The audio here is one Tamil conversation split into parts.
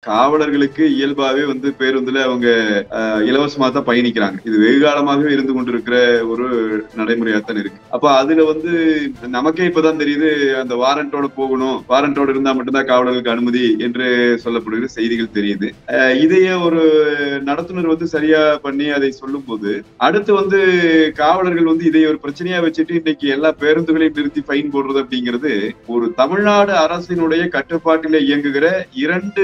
காவலர்களுக்கு இயல்பாவே பேருந்துல அவங்க இலவசமா தான் பயணிக்கிறாங்க. இது வெகு காலமாகவே இருந்து கொண்டிருக்கிற ஒரு நடைமுறையாத்தான் இருக்கு. அப்ப அதுல நமக்கே இப்பதான் தெரியுது, அந்த வாரண்டோட போகணும், வாரண்டோட இருந்தா மட்டும்தான் காவலர்களுக்கு அனுமதி என்று சொல்லப்படுகிற செய்திகள் தெரியுது. இதையே ஒரு நடத்துனர் சரியா பண்ணி அதை சொல்லும் போது, அடுத்து காவலர்கள் இதை ஒரு பிரச்சனையா வச்சுட்டு இன்னைக்கு எல்லா பேருந்துகளையும் நிறுத்தி ஃபைன் போடுறது அப்படிங்கிறது ஒரு தமிழ்நாடு அரசினுடைய கட்டுப்பாட்டில இயங்குகிற இரண்டு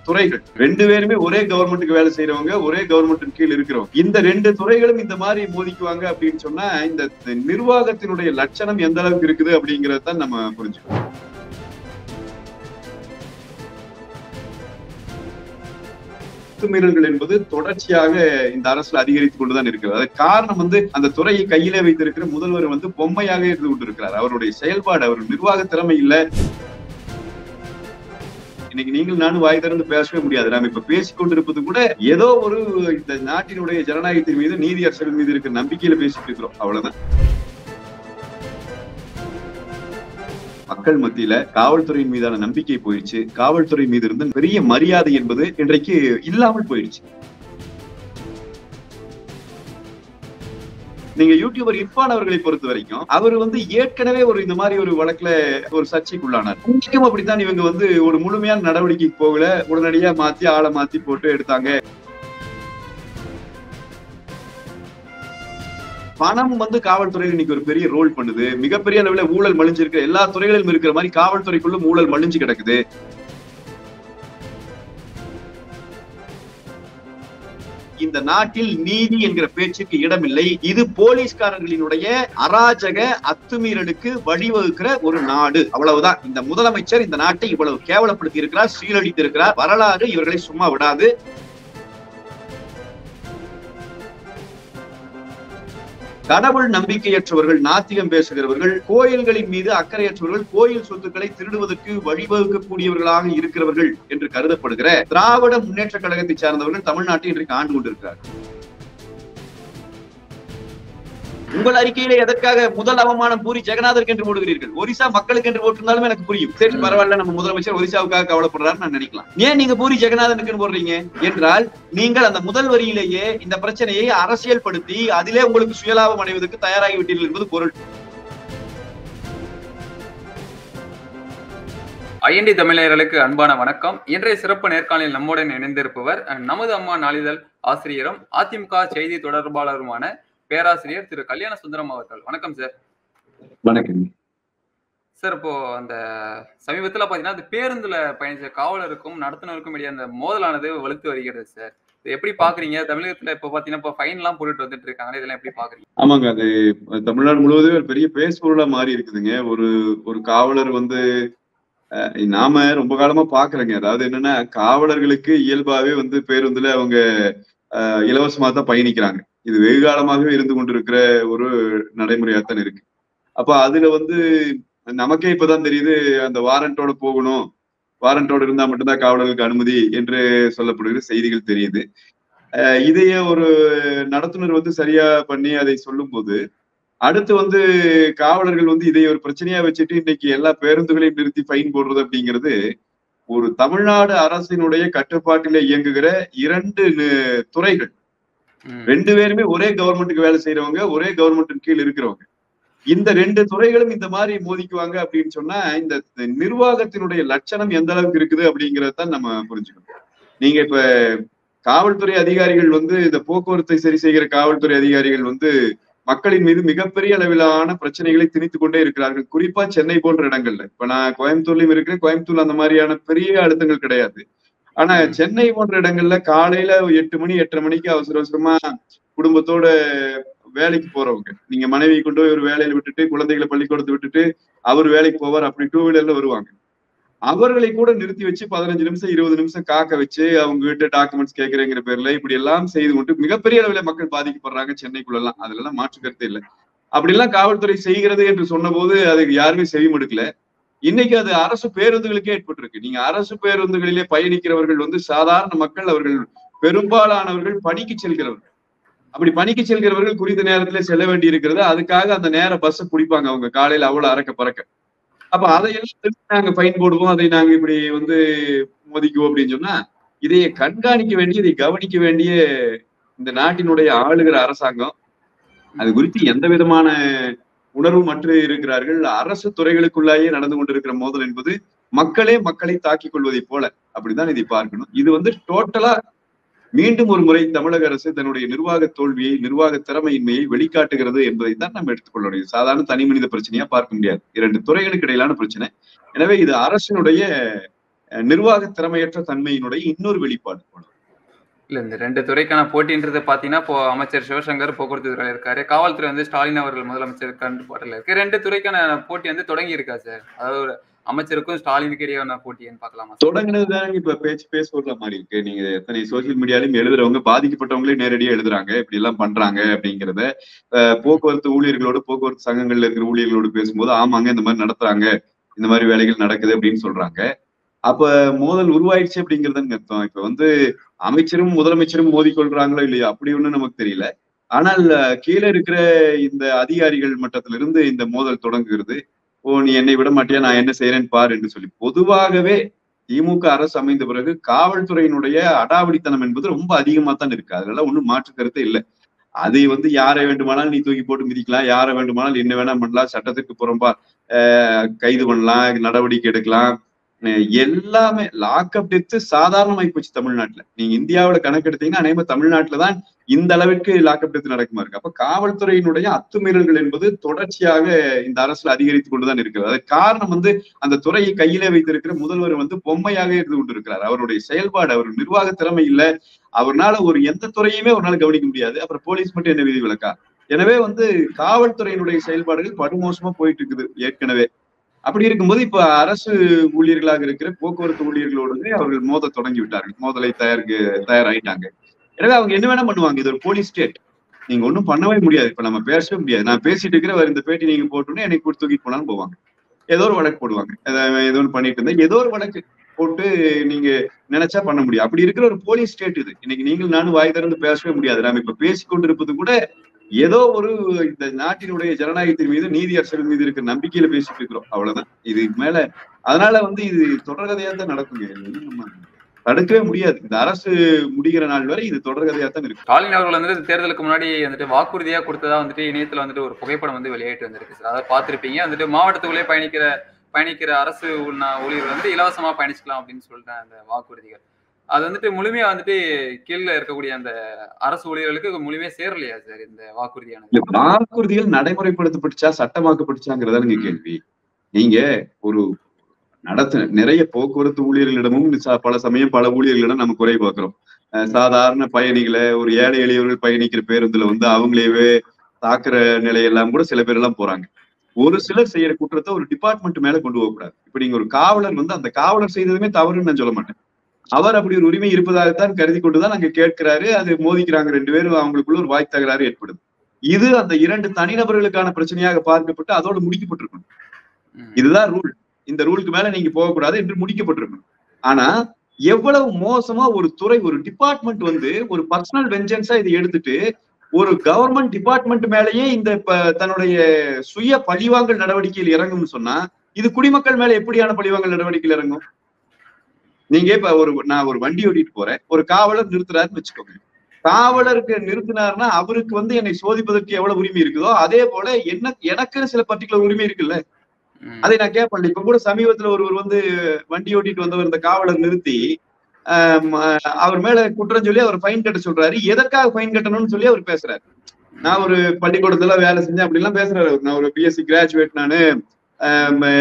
துறைகள். ரெண்டு பேருமே ஒரே கவர்மெண்ட்டுக்கு வேலை செய்யறவங்க, ஒரே கவர்மெண்ட் கீழ் இருக்கிறவங்க. இந்த ரெண்டு துறைகளும் இந்த மாதிரி மோதிக்குவாங்க அப்படின்னு சொன்னா இந்த நிர்வாகத்தினுடைய லட்சணம் எந்த அளவுக்கு இருக்குது அப்படிங்கறதான் நம்ம புரிஞ்சுக்கணும். அத்துமீறல்கள் என்பது தொடர்ச்சியாக இந்த அரசுல அதிகரித்துக் கொண்டுதான் இருக்கிறது. அதற்கு காரணம் அந்த துறையை கையிலே வைத்திருக்கிற முதல்வர் பொம்மையாக இருந்து கொண்டிருக்கிறார். அவருடைய செயல்பாடு, அவர் நிர்வாக திறமை இல்ல. இன்னைக்கு நீங்கள் நானும் வாய் திறந்து பேசவே முடியாது. நாம இப்ப பேசிக் கொண்டிருப்பது கூட ஏதோ ஒரு இந்த நாட்டினுடைய ஜனநாயகத்தின் மீது, நீதியரசர்கள் மீது இருக்கிற நம்பிக்கையில பேசிட்டு இருக்கிறோம், அவ்வளவுதான். மக்கள் மத்தியில காவல்துறையின் மீதான நம்பிக்கை போயிடுச்சு. காவல்துறை மீது இருந்த பெரிய மரியாதை என்பது இன்றைக்கு இல்லாமல் போயிடுச்சு. நீங்க யூடியூபர் இர்ஃபான் அவர்களை பொறுத்த வரைக்கும் அவர் ஏற்கனவே இந்த மாதிரி ஒரு வழக்குல ஒரு சர்ச்சைக்குள்ளானார். இன்றைக்கும் அப்படித்தான். இவங்க ஒரு முழுமையான நடவடிக்கைக்கு போகல, உடனடியா மாத்தி ஆளை மாத்தி போட்டு எடுத்தாங்க. பணம் காவல்துறையில் இன்னைக்கு ஒரு பெரிய ரோல் பண்ணுது. மிகப்பெரிய அளவுல ஊழல் மலிஞ்சிருக்கிற எல்லா துறைகளிலும் இருக்கிற மாதிரி காவல்துறைக்குள்ளும் ஊழல் மலிஞ்சு கிடக்குது. இந்த நாட்டில் நீதி என்கிற பேச்சுக்கு இடமில்லை. இது போலீஸ்காரர்களினுடைய அராஜக அத்துமீறலுக்கு வழிவகுக்கிற ஒரு நாடு, அவ்வளவுதான். இந்த முதலமைச்சர் இந்த நாட்டை இவ்வளவு கேவலப்படுத்தி இருக்கிறார், சீரழித்து இருக்கிறார். வரலாறு இவர்களை சும்மா விடாது. கடவுள் நம்பிக்கையற்றவர்கள், நாத்திகம் பேசுகிறவர்கள், கோயில்களின் மீது அக்கறையற்றவர்கள், கோயில் சொத்துக்களை திருடுவதற்கு வழிவகுக்கக்கூடியவர்களாக இருக்கிறவர்கள் என்று கருதப்படுகிற திராவிட முன்னேற்ற கழகத்தை சார்ந்தவர்கள் தமிழ்நாட்டை இன்றைக்கு ஆண்டு கொண்டிருக்கிறார்கள். உங்கள் அறிக்கையில எதற்காக முதல் அவமானம் பூரி ஜெகநாதருக்கு என்று போடுகிறீர்கள்? ஒரிசா மக்களுக்கு என்று போட்டிருந்தாலும் எனக்கு புரியும். சரி, பரவாயில்ல, நம்ம முதலமைச்சர் ஒரிசாவுக்காக கவலைப்படுறாரு நான் நினைக்கலாம். ஏன் நீங்க பூரி ஜெகநாதனுக்கு போடுறீங்க என்றால், நீங்கள் அந்த முதல் வரியிலேயே இந்த பிரச்சனையை அரசியல் படுத்தி அதிலே உங்களுக்கு சுயலாபம் அடைவதற்கு தயாராகி விட்டீர்கள் என்பது பொருள். ஐஎன்டி தமிழர்களுக்கு அன்பான வணக்கம். இன்றைய சிறப்பு நேர்காணலில் நம்முடன் இணைந்திருப்பவர் நமது அம்மா நாளிதழ் ஆசிரியரும் அதிமுக செய்தி தொடர்பாளருமான பேராசிரியர் திரு கல்யாண சுந்தரம் அவர்கள். வணக்கம் சார். வணக்கம் சார். இப்போ அந்த சமீபத்துல பாத்தீங்கன்னா அந்த பேருந்துல பயணிச்ச காவலருக்கும் நடத்துனருக்கும் இடையே அந்த மோதலானது வலுத்து வருகிறது சார். எப்படி பாக்குறீங்க? தமிழகத்துல இப்ப பாத்தீங்கன்னா இப்ப ஃபைன் எல்லாம் போட்டுட்டு வந்துட்டு இருக்காங்க, இதெல்லாம் எப்படி பாக்குறீங்க? ஆமாங்க, அது தமிழ்நாடு முழுவதும் ஒரு பெரிய பேசுபொருளா மாறி இருக்குதுங்க. ஒரு காவலர் நாம ரொம்ப காலமா பாக்குறேங்க. அதாவது என்னன்னா, காவலர்களுக்கு இயல்பாவே பேருந்துல அவங்க இலவசமா தான் பயணிக்கிறாங்க. இது வெகு காலமாகவே இருந்து கொண்டிருக்கிற ஒரு நடைமுறையாத்தான் இருக்கு. அப்ப அதுல நமக்கே இப்பதான் தெரியுது, அந்த வாரண்டோட போகணும், வாரண்டோட இருந்தா மட்டும்தான் காவலர்களுக்கு அனுமதி என்று சொல்லப்படுகிற செய்திகள் தெரியுது. இதையே ஒரு நடத்துனர் சரியா பண்ணி அதை சொல்லும் போது, அடுத்து காவலர்கள் இதை ஒரு பிரச்சனையா வச்சுட்டு இன்னைக்கு எல்லா பேருந்துகளையும் நிறுத்தி ஃபைன் போடுறது அப்படிங்கிறது ஒரு தமிழ்நாடு அரசினுடைய கட்டுப்பாட்டில இயங்குகிற இரண்டு துறைகள். ரெண்டு பேருமே ஒரே கவர்மெண்ட்டுக்கு வேலை செய்யறவங்க, ஒரே கவர்மெண்ட் கீழ் இருக்கிறவங்க. இந்த ரெண்டு துறைகளும் இந்த மாதிரி மோதிக்குவாங்க அப்படின்னு சொன்னா இந்த நிர்வாகத்தினுடைய லட்சணம் எந்த அளவுக்கு இருக்குது அப்படிங்கறதான் நம்ம புரிஞ்சுக்கணும். நீங்க இப்ப காவல்துறை அதிகாரிகள் இந்த போக்குவரத்தை சரி செய்கிற காவல்துறை அதிகாரிகள் மக்களின் மீது மிகப்பெரிய அளவிலான பிரச்சனைகளை திணித்துக் கொண்டே இருக்கிறார்கள். குறிப்பா சென்னை போன்ற இடங்கள்ல. இப்ப நான் கோயம்புத்தூர்லயும் இருக்கிறேன். கோயம்புத்தூர்ல அந்த மாதிரியான பெரிய அழுத்தங்கள் கிடையாது. ஆனா சென்னை போன்ற இடங்கள்ல காலையில 8 மணி 8:30 மணிக்கு அவசர அவசரமா குடும்பத்தோட வேலைக்கு போறவங்க, நீங்க மனைவி கொண்டு போய் ஒரு வேலையில விட்டுட்டு, குழந்தைகளை பள்ளிக்கூடத்தை விட்டுட்டு அவர் வேலைக்கு போவார், அப்படி 2 வீலர்ல வருவாங்க. அவர்களை கூட நிறுத்தி வச்சு 15 நிமிஷம் 20 நிமிஷம் காக்க வச்சு அவங்க கிட்ட டாக்குமெண்ட்ஸ் கேட்கறேங்கிற பேர்ல இப்படி எல்லாம் செய்து கொண்டு மிகப்பெரிய அளவுல மக்கள் பாதிக்கப்படுறாங்க சென்னைக்குள்ள எல்லாம். அதுல எல்லாம் மாற்று கருத்து இல்லை. அப்படி எல்லாம் காவல்துறை செய்கிறது என்று சொன்ன போது அதுக்கு யாருமே செவிமடுக்கல. இன்னைக்கு அது அரசு பேருந்துகளுக்கே ஏற்பட்டிருக்கு. நீங்க அரசு பேருந்துகளிலே பயணிக்கிறவர்கள் சாதாரண மக்கள், அவர்கள் பெரும்பாலானவர்கள் பணிக்கு செல்கிறவர்கள். அப்படி பணிக்கு செல்கிறவர்கள் குறித்த நேரத்துல செல்ல வேண்டி இருக்கிறது. அதுக்காக அந்த நேர பஸ் பிடிப்பாங்க அவங்க காலையில அவ்வளவு அறக்க பறக்க. அப்ப அதையெல்லாம் நாங்க ஃபைன் போடுவோம், அதை நாங்க இப்படி மோதிக்குவோம் அப்படின்னு சொன்னா இதைய கண்காணிக்க வேண்டிய, இதை கவனிக்க வேண்டிய இந்த நாட்டினுடைய ஆளுகிற அரசாங்கம் அது குறித்து எந்த விதமான உணர்வு மற்ற இருக்கிறார்கள். அரசு துறைகளுக்குள்ளாயே நடந்து கொண்டிருக்கிற மோதல் என்பது மக்களே மக்களை தாக்கிக் கொள்வதை போல அப்படிதான் இதை பார்க்கணும். இது வந்து டோட்டலா மீண்டும் ஒரு முறை தமிழக அரசு தன்னுடைய நிர்வாக தோல்வியை, நிர்வாக திறமையின்மையை வெளிக்காட்டுகிறது என்பதைத்தான் நம்ம எடுத்துக்கொள்ள முடியும். சாதாரண தனி மனித பிரச்சனையா பார்க்க முடியாது. 2 துறைகளுக்கு இடையிலான பிரச்சனை. எனவே இது அரசினுடைய நிர்வாக திறமையற்ற தன்மையினுடைய இன்னொரு வெளிப்பாடு. இல்ல இந்த 2 துறைக்கான போட்டின்றது பாத்தீங்கன்னா இப்போ அமைச்சர் சிவசங்கர் போக்குவரத்து துறையில இருக்காரு, காவல்துறை வந்து ஸ்டாலின் அவர்கள் முதலமைச்சர் கட்டுப்பாட்டுல இருக்கு. 2 துறைக்கான போட்டி வந்து தொடங்கி இருக்கா சார்? அதாவது அமைச்சருக்கும் ஸ்டாலினுக்கு இடையான போட்டின்னு பாக்கலாமா? தொடங்கினதுதான் இப்ப பேசுவதுல மாதிரி இருக்கு. நீங்க எத்தனை சோசியல் மீடியாலையும் எழுதுறவங்க பாதிக்கப்பட்டவங்களே நேரடியா எழுதுறாங்க இப்படி எல்லாம் பண்றாங்க அப்படிங்கிறத. போக்குவரத்து ஊழியர்களோடு, போக்குவரத்து சங்கங்கள்ல இருக்கிற ஊழியர்களோடு பேசும்போது ஆமாங்க இந்த மாதிரி நடத்துறாங்க, இந்த மாதிரி வேலைகள் நடக்குது அப்படின்னு சொல்றாங்க. அப்ப மோதல் உருவாயிடுச்சு அப்படிங்கிறதுன்னு அர்த்தம். இப்ப வந்து அமைச்சரும் முதலமைச்சரும் மோதிக்கொள்றாங்களோ இல்லையா அப்படி ஒண்ணும் நமக்கு தெரியல. ஆனால் கீழே இருக்கிற இந்த அதிகாரிகள் மட்டத்திலிருந்து இந்த மோதல் தொடங்குகிறது. ஓ நீ என்னை விட மாட்டியா, நான் என்ன செய்யறேன்னு பாரு என்று சொல்லி. பொதுவாகவே திமுக அரசு அமைந்த பிறகு காவல்துறையினுடைய அடாவடித்தனம் என்பது ரொம்ப அதிகமா தான் இருக்கு. அதனால ஒண்ணும் மாற்று கருத்தே இல்லை. அதை வந்து யாரை வேண்டுமானாலும் நீ தூக்கி போட்டு மிதிக்கலாம், யாரை வேண்டுமானாலும் என்ன வேணா பண்ணலாம், சட்டத்திற்கு புறம்பா கைது பண்ணலாம், நடவடிக்கை எடுக்கலாம். எல்லாமே லாக்அப் டெத்து சாதாரணமாயி போச்சு தமிழ்நாட்டுல. நீங்க இந்தியாவில கணக்கெடுத்தீங்கன்னா அநேகமா தமிழ்நாட்டுலதான் இந்த அளவிற்கு லாக்அப் டெத்து நடக்குமா இருக்கு. அப்ப காவல்துறையினுடைய அத்துமீறல்கள் என்பது தொடர்ச்சியாக இந்த அரசுல அதிகரித்துக் கொண்டுதான் இருக்கிறது. அதுக்கு காரணம் வந்து அந்த துறையை கையிலே வைத்திருக்கிற முதல்வர் வந்து பொம்மையாக இருந்து கொண்டிருக்கிறார். அவருடைய செயல்பாடு, அவர் நிர்வாக திறமை இல்லை. அவர்னால ஒரு எந்த துறையுமே ஒரு நாள் கவனிக்க முடியாது. அப்புறம் போலீஸ் மட்டும் என்ன விதி விலக்கா? எனவே வந்து காவல்துறையினுடைய செயல்பாடுகள் படுமோசமா போயிட்டு இருக்குது ஏற்கனவே. அப்படி இருக்கும்போது இப்ப அரசு ஊழியர்களாக இருக்கிற போக்குவரத்து ஊழியர்களோடு அவர்கள் மோத தொடங்கி விட்டார்கள். மோதலை தயாராயிட்டாங்க. எனவே அவங்க என்ன வேணா பண்ணுவாங்க. இது ஒரு போலீஸ் ஸ்டேட். நீங்க ஒண்ணும் பண்ணவே முடியாது. இப்ப நம்ம பேசவே முடியாது. நான் பேசிட்டு இருக்கிற இந்த பேட்டி நீங்க போட்டோன்னே என்னை கூட்டு தூக்கிட்டு போனாலும் போவாங்க. ஏதோ ஒரு வழக்கு போடுவாங்க. ஏதோ ஒன்று பண்ணிட்டு இருந்தேன், ஏதோ ஒரு வழக்கு போட்டு நீங்க நினைச்சா பண்ண முடியும். அப்படி இருக்கிற ஒரு போலீஸ் ஸ்டேட் இது. இன்னைக்கு நீங்கள் நானும் வாய் திறந்து பேசவே முடியாது. நாம இப்ப பேசிக்கொண்டிருப்பது கூட ஏதோ ஒரு இந்த நாட்டினுடைய ஜனநாயகத்தின் மீது, நீதி அரசர்கள் மீது இருக்கிற நம்பிக்கையில பேசிட்டு இருக்கிறோம். அவ்வளவுதான். இதுக்கு மேல அதனால வந்து இது தொடர்கதையா தான் நடக்குங்க. நம்ம தடுக்கவே முடியாது. இந்த அரசு முடிகிற நாள் வரை இது தொடர்கதையா தான் இருக்கு. ஸ்டாலின் அவர்கள் வந்து தேர்தலுக்கு முன்னாடி வந்துட்டு வாக்குறுதியா கொடுத்ததா வந்துட்டு இணையத்துல வந்துட்டு ஒரு புகைப்படம் வந்து வெளியிட்டு வந்திருக்கு சார். அதை பார்த்திருப்பீங்க. வந்துட்டு மாவட்டத்துக்குள்ளே பயணிக்கிற அரசு ஊழியர்கள் வந்து இலவசமா பயணிச்சுக்கலாம் அப்படின்னு சொல்லிட்டு அந்த வாக்குறுதிகள் அது வந்துட்டு முழுமையா வந்துட்டு கீழே இருக்கக்கூடிய அந்த அரசு ஊழியர்களுக்கு முழுமையா சேரலையா சார் இந்த வாக்குறுதியானது? வாக்குறுதிகள் நடைமுறைப்படுத்தப்பட்டுச்சா, சட்டமாக்கப்பட்டுச்சாங்கிறதா நீங்க கேள்வி. நீங்க ஒரு நிறைய போக்குவரத்து ஊழியர்களிடமும் பல சமயம் பல ஊழியர்களிடம் நம்ம குறை பார்க்கிறோம். சாதாரண பயணிகளை, ஒரு ஏழை எளியவர்கள் பயணிக்கிற பேருந்துல வந்து அவங்களேவே தாக்குற நிலையெல்லாம் கூட சில பேர் எல்லாம் போறாங்க. ஒரு சிலர் செய்யற குற்றத்தை ஒரு டிபார்ட்மெண்ட் மேல கொண்டு போகக்கூடாது. இப்ப நீங்க ஒரு காவலர் வந்து அந்த காவலர் செய்ததுமே தவறுன்னு நான் சொல்ல மாட்டேன். அவர் அப்படி ஒரு உரிமை இருப்பதாகத்தான் கருதி கொண்டுதான் அங்க கேட்கிறாரு. அது மோதிக்கிறாங்க 2 பேரும், அவங்களுக்குள்ள ஒரு வாய் தகராறு ஏற்படுது. இது அந்த 2 தனிநபர்களுக்கான பிரச்சனையாக பார்க்கப்பட்டு அதோடு முடிக்கப்பட்டிருக்கணும். இதுதான் ரூல். இந்த ரூலுக்கு மேல நீங்க போகக்கூடாது என்று முடிக்கப்பட்டிருக்கணும். ஆனா எவ்வளவு மோசமா ஒரு துறை, ஒரு டிபார்ட்மெண்ட் வந்து ஒரு பர்சனல் வெஞ்சன்ஸா இதை எடுத்துட்டு ஒரு கவர்மெண்ட் டிபார்ட்மெண்ட் மேலேயே இந்த தன்னுடைய சுய பழிவாங்கல் நடவடிக்கையில் இறங்கும்னு சொன்னா இது குடிமக்கள் மேல எப்படியான பழிவாங்கல் நடவடிக்கையில் இறங்கும்? நீங்க இப்ப நான் ஒரு வண்டி ஓட்டிட்டு போறேன், ஒரு காவலர் நிறுத்துறாருன்னு வச்சுக்கோங்க. காவலருக்கு நிறுத்தினாருன்னா அவருக்கு வந்து என்னை சோதிப்பதற்கு எவ்வளவு உரிமை இருக்குதோ அதே போல எனக்கு சில பர்டிகுலர் உரிமை இருக்குல்ல, அதை நான் கேட்பேன். இப்ப கூட சமீபத்துல ஒருவர் வந்து வண்டி ஓட்டிட்டு வந்தவர் இந்த காவலர் நிறுத்தி அவர் மேல குற்றம் சொல்லி அவர் ஃபைன் கட்ட சொல்றாரு. எதற்காக ஃபைன் கட்டணும்னு சொல்லி அவர் பேசுறாரு. நான் ஒரு பள்ளிக்கூடத்துல வேலை செஞ்சேன் அப்படிலாம் பேசுறாரு. நான் ஒரு பிஎஸ்சி கிராஜுவேட், நானு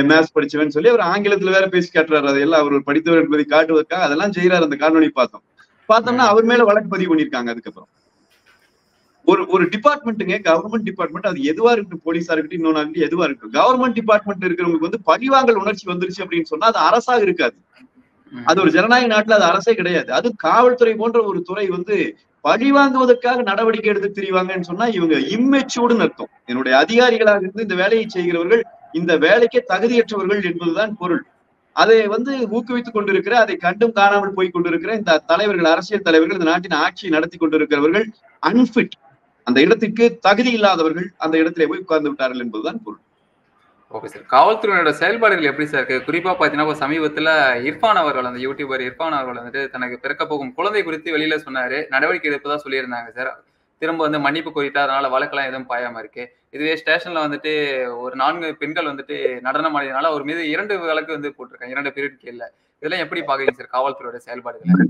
மேத்ஸ் படிச்சவன் சொல்லி அவர் ஆங்கிலத்துல வேற பேசி காட்டுறாரு. அதெல்லாம் அவர் படித்தவர் என்பதை காட்டுவதற்காக அதெல்லாம் செய்யறாரு. அந்த காணொலி பார்த்தோம்னா அவர் மேல வழக்கு பதிவு பண்ணிருக்காங்க. அதுக்கப்புறம் ஒரு டிபார்ட்மெண்ட்டுங்க, கவர்மெண்ட் டிபார்ட்மெண்ட், அது எதுவா இருக்கட்டும், போலீஸா இருக்கட்டும், இன்னொன்னு எதுவா இருக்கட்டும், கவர்மெண்ட் டிபார்ட்மெண்ட் இருக்கிறவங்களுக்கு வந்து பழிவாங்கல் உணர்ச்சி வந்துருச்சு அப்படின்னு சொன்னா அது அரசாக இருக்காது. அது ஒரு ஜனநாயக நாட்டுல அது அரசே கிடையாது. அது காவல்துறை போன்ற ஒரு துறை வந்து பழிவாங்குவதற்காக நடவடிக்கை எடுத்து திரிவாங்கன்னு சொன்னா இவங்க இம்மெச்சூர்டுன்னு அர்த்தம். என்னுடைய அதிகாரிகளாக இருந்து இந்த வேலையை செய்கிறவர்கள் இந்த வேலைக்கே தகுதியற்றவர்கள் என்பதுதான் பொருள். அதை வந்து ஊக்குவித்துக் கொண்டிருக்கிற, அதை கண்டும் காணாமல் போய் கொண்டிருக்கிற இந்த தலைவர்கள், அரசியல் தலைவர்கள், இந்த நாட்டின் ஆட்சியை நடத்தி கொண்டிருக்கிறவர்கள் அன்பிட், அந்த இடத்திற்கு தகுதி இல்லாதவர்கள் அந்த இடத்திலே போய் உட்கார்ந்து விட்டார்கள் என்பதுதான் பொருள். Okay sir. காவல்துறையினரோட செயல்பாடுகள் எப்படி சார் இருக்கு? குறிப்பா பார்த்தீங்கன்னா, இப்ப சமீபத்தில இர்ஃபான் அவர்கள், அந்த யூடியூபர் இர்ஃபான் அவர்கள் வந்துட்டு தனக்கு பிறக்கப் போகும் குழந்தை குறித்து வெளியில சொன்னாரு. நடவடிக்கை எடுப்பதா சொல்லியிருந்தாங்க சார். திரும்ப வந்து மன்னிப்பு கோரிட்டார். அதனால வழக்கெல்லாம் எதுவும் பாயாம இருக்கு. இதுவே ஸ்டேஷன்ல வந்துட்டு ஒரு 4 பெண்கள் வந்துட்டு நடனம் ஆடியதுனால அவர் மீது 2 வழக்கு வந்து போட்டிருக்காங்க. 2 பீரியட் கீழ. இதெல்லாம் எப்படி பார்க்குறீங்க சார் காவல்துறையோட செயல்பாடுகள?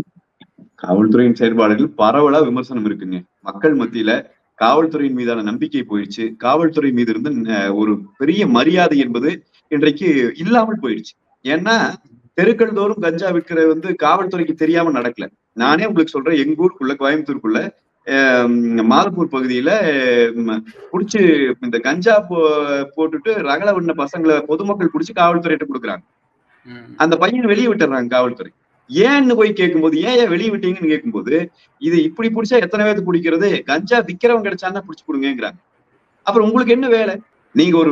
காவல்துறையின் செயல்பாடுகள் பரவலா விமர்சனம் இருக்குங்க. மக்கள் மத்தியில காவல்துறையின் மீதான நம்பிக்கை போயிடுச்சு. காவல்துறை மீது இருந்து ஒரு பெரிய மரியாதை என்பது இன்றைக்கு இல்லாமல் போயிடுச்சு. ஏன்னா தெருக்கள் தோறும் கஞ்சா விற்கிற வந்து காவல்துறைக்கு தெரியாம நடக்கல. நானே உங்களுக்கு சொல்றேன், எங்க ஊருக்குள்ள கோயம்புத்தூருக்குள்ள மாலப்பூர் பகுதியில புடிச்சு இந்த கஞ்சா போட்டுட்டு ரகல பண்ண பசங்களை பொதுமக்கள் புடிச்சு காவல்துறையிட்ட கொடுக்குறாங்க. அந்த பையன் வெளியே விட்டுறாங்க காவல்துறை. ஏன்னு போய் கேட்கும்போது, ஏன் வெளியே விட்டீங்கன்னு கேட்கும்போது, இது இப்படி பிடிச்சா எத்தனை பேருக்கு பிடிக்கிறது, கஞ்சா விக்கிறவங்க கிடைச்சான்னா பிடிச்சு கொடுங்கிறாங்க. அப்புறம் உங்களுக்கு என்ன வேலை? நீங்க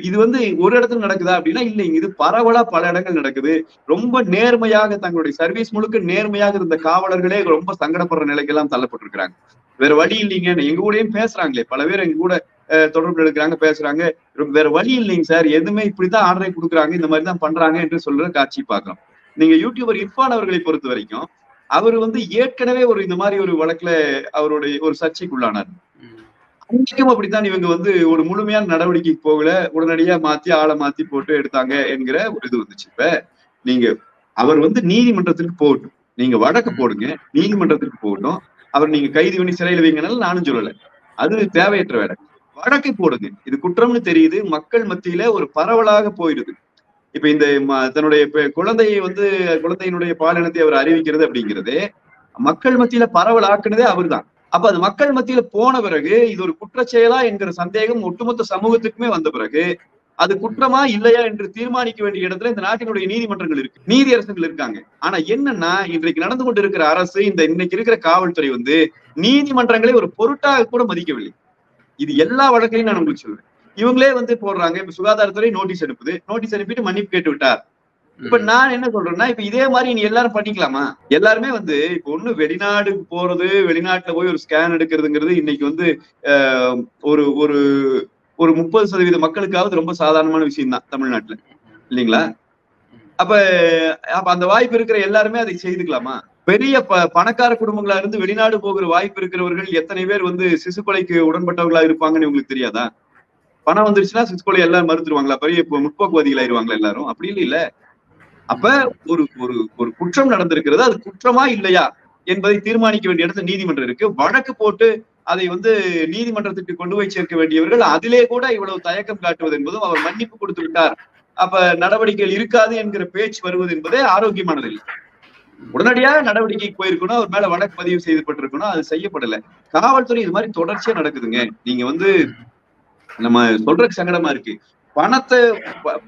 இது வந்து ஒரு இடத்துல நடக்குதா அப்படின்னா இல்லைங்க, இது பரவலா பல இடங்கள் நடக்குது. ரொம்ப நேர்மையாக தங்களுடைய சர்வீஸ் முழுக்க நேர்மையாக இருந்த காவலர்களே ரொம்ப சங்கடப்படுற நிலைக்கெல்லாம் தள்ளப்பட்டிருக்கிறாங்க. வேற வழி இல்லைங்க. எங்க கூடயும் பேசுறாங்களே பல பேர், எங்க கூட தொடர்பு எடுக்கிறாங்க, பேசுறாங்க. வேற வழி இல்லைங்க சார், எதுவுமே இப்படித்தான் ஆர்டரை கொடுக்குறாங்க, இந்த மாதிரி தான் பண்றாங்க என்று சொல்ற காட்சி பார்க்கலாம். நீங்க யூடியூபர் இர்ஃபான் அவர்களை பொறுத்த வரைக்கும் அவர் வந்து ஏற்கனவே இந்த மாதிரி ஒரு வழக்குல அவருடைய ஒரு சர்ச்சைக்குள்ளானார். அன்னைக்கும் அப்படித்தான் இவங்க வந்து ஒரு முழுமையான நடவடிக்கைக்கு போகல, உடனடியா ஆளை மாத்தி போட்டு எடுத்தாங்க என்கிற ஒரு இது வந்துச்சு. இப்ப நீங்க அவர் வந்து நீதிமன்றத்திற்கு போகட்டும், நீங்க வழக்கு போடுங்க, நீதிமன்றத்திற்கு போகட்டும். அவர் நீங்க கைது பண்ணி சிறையில் வைங்கனால நானும் சொல்லல, அது தேவையற்ற வேலை. வழக்கை போடுங்க, இது குற்றம்னு தெரியுது, மக்கள் மத்தியில ஒரு பரவலாக போயிடுது. இப்ப இந்த தன்னுடைய குழந்தையை வந்து குழந்தையினுடைய பாலினத்தை அவர் அறிவிக்கிறது அப்படிங்கிறது மக்கள் மத்தியில பரவல் ஆக்குனதே அவர் தான். அப்ப அது மக்கள் மத்தியில போன பிறகு இது ஒரு குற்றச்செயலா என்கிற சந்தேகம் ஒட்டுமொத்த சமூகத்துக்குமே வந்த பிறகு அது குற்றமா இல்லையா என்று தீர்மானிக்க வேண்டிய இடத்துல இந்த நாட்டினுடைய நீதிமன்றங்கள் இருக்கு, நீதியரசர்கள் இருக்காங்க. ஆனா என்னன்னா இன்றைக்கு நடந்து கொண்டு இருக்கிற அரசு, இன்னைக்கு இருக்கிற காவல்துறை வந்து நீதிமன்றங்களை ஒரு பொருட்டாக கூட மதிக்கவில்லை. இது எல்லா வழக்கையும் நான் உங்களுக்கு சொல்றேன். இவங்களே வந்து போடுறாங்க. இப்ப சுகாதாரத்துறை நோட்டீஸ் அனுப்புது, நோட்டீஸ் அனுப்பிட்டு மன்னிப்பு கேட்டு விட்டார். இப்ப நான் என்ன சொல்றேன்னா, இப்ப இதே மாதிரி நீ எல்லாரும் பண்ணிக்கலாமா? எல்லாருமே வந்து இப்ப ஒண்ணு வெளிநாடுக்கு போறது, வெளிநாட்டுல போய் ஒரு ஸ்கேன் எடுக்கிறதுங்கிறது இன்னைக்கு வந்து ஒரு ஒரு ஒரு 30% மக்களுக்காவது ரொம்ப சாதாரணமான விஷயம் தான் தமிழ்நாட்டுல, இல்லைங்களா? அப்ப அந்த வாய்ப்பு இருக்கிற எல்லாருமே அதை செய்துக்கலாமா? பெரிய பணக்கார குடும்பங்களா இருந்து வெளிநாடு போகிற வாய்ப்பு இருக்கிறவர்கள் எத்தனை பேர் வந்து சிசு கொலைக்கு உடன்பட்டவர்களா இருப்பாங்கன்னு உங்களுக்கு தெரியாதா? பணம் வந்துருச்சுன்னா சிசு கொலை எல்லாரும் மறுத்துருவாங்களா? பெரிய முற்போக்குவாதிகள் ஆயிருவாங்களா எல்லாரும்? அப்படி இல்ல. அப்ப ஒரு ஒரு ஒரு குற்றம் நடந்திருக்கிறது, அது குற்றமா இல்லையா என்பதை தீர்மானிக்க வேண்டிய இடத்துல நீதிமன்றம் இருக்கு. வழக்கு போட்டு அதை வந்து நீதிமன்றத்துக்கு கொண்டு போய் சேர்க்க வேண்டியவர்கள் அதிலே கூட இவ்வளவு தயக்கம் காட்டுவது என்பதும், அவர் மன்னிப்பு கொடுத்து விட்டார், அப்ப நடவடிக்கைகள் இருக்காது என்கிற பேச்சு வருவது என்பதே ஆரோக்கியமானதில்லை. உடனடியாக நடவடிக்கைக்கு போயிருக்கணும், அவர் மேல வழக்கு பதிவு செய்யப்பட்டிருக்கணும், அது செய்யப்படல. காவல்துறை இது மாதிரி தொடர்ச்சியா நடக்குதுங்க. நீங்க வந்து நம்ம சொல்றதுக்கு சங்கடமா இருக்கு.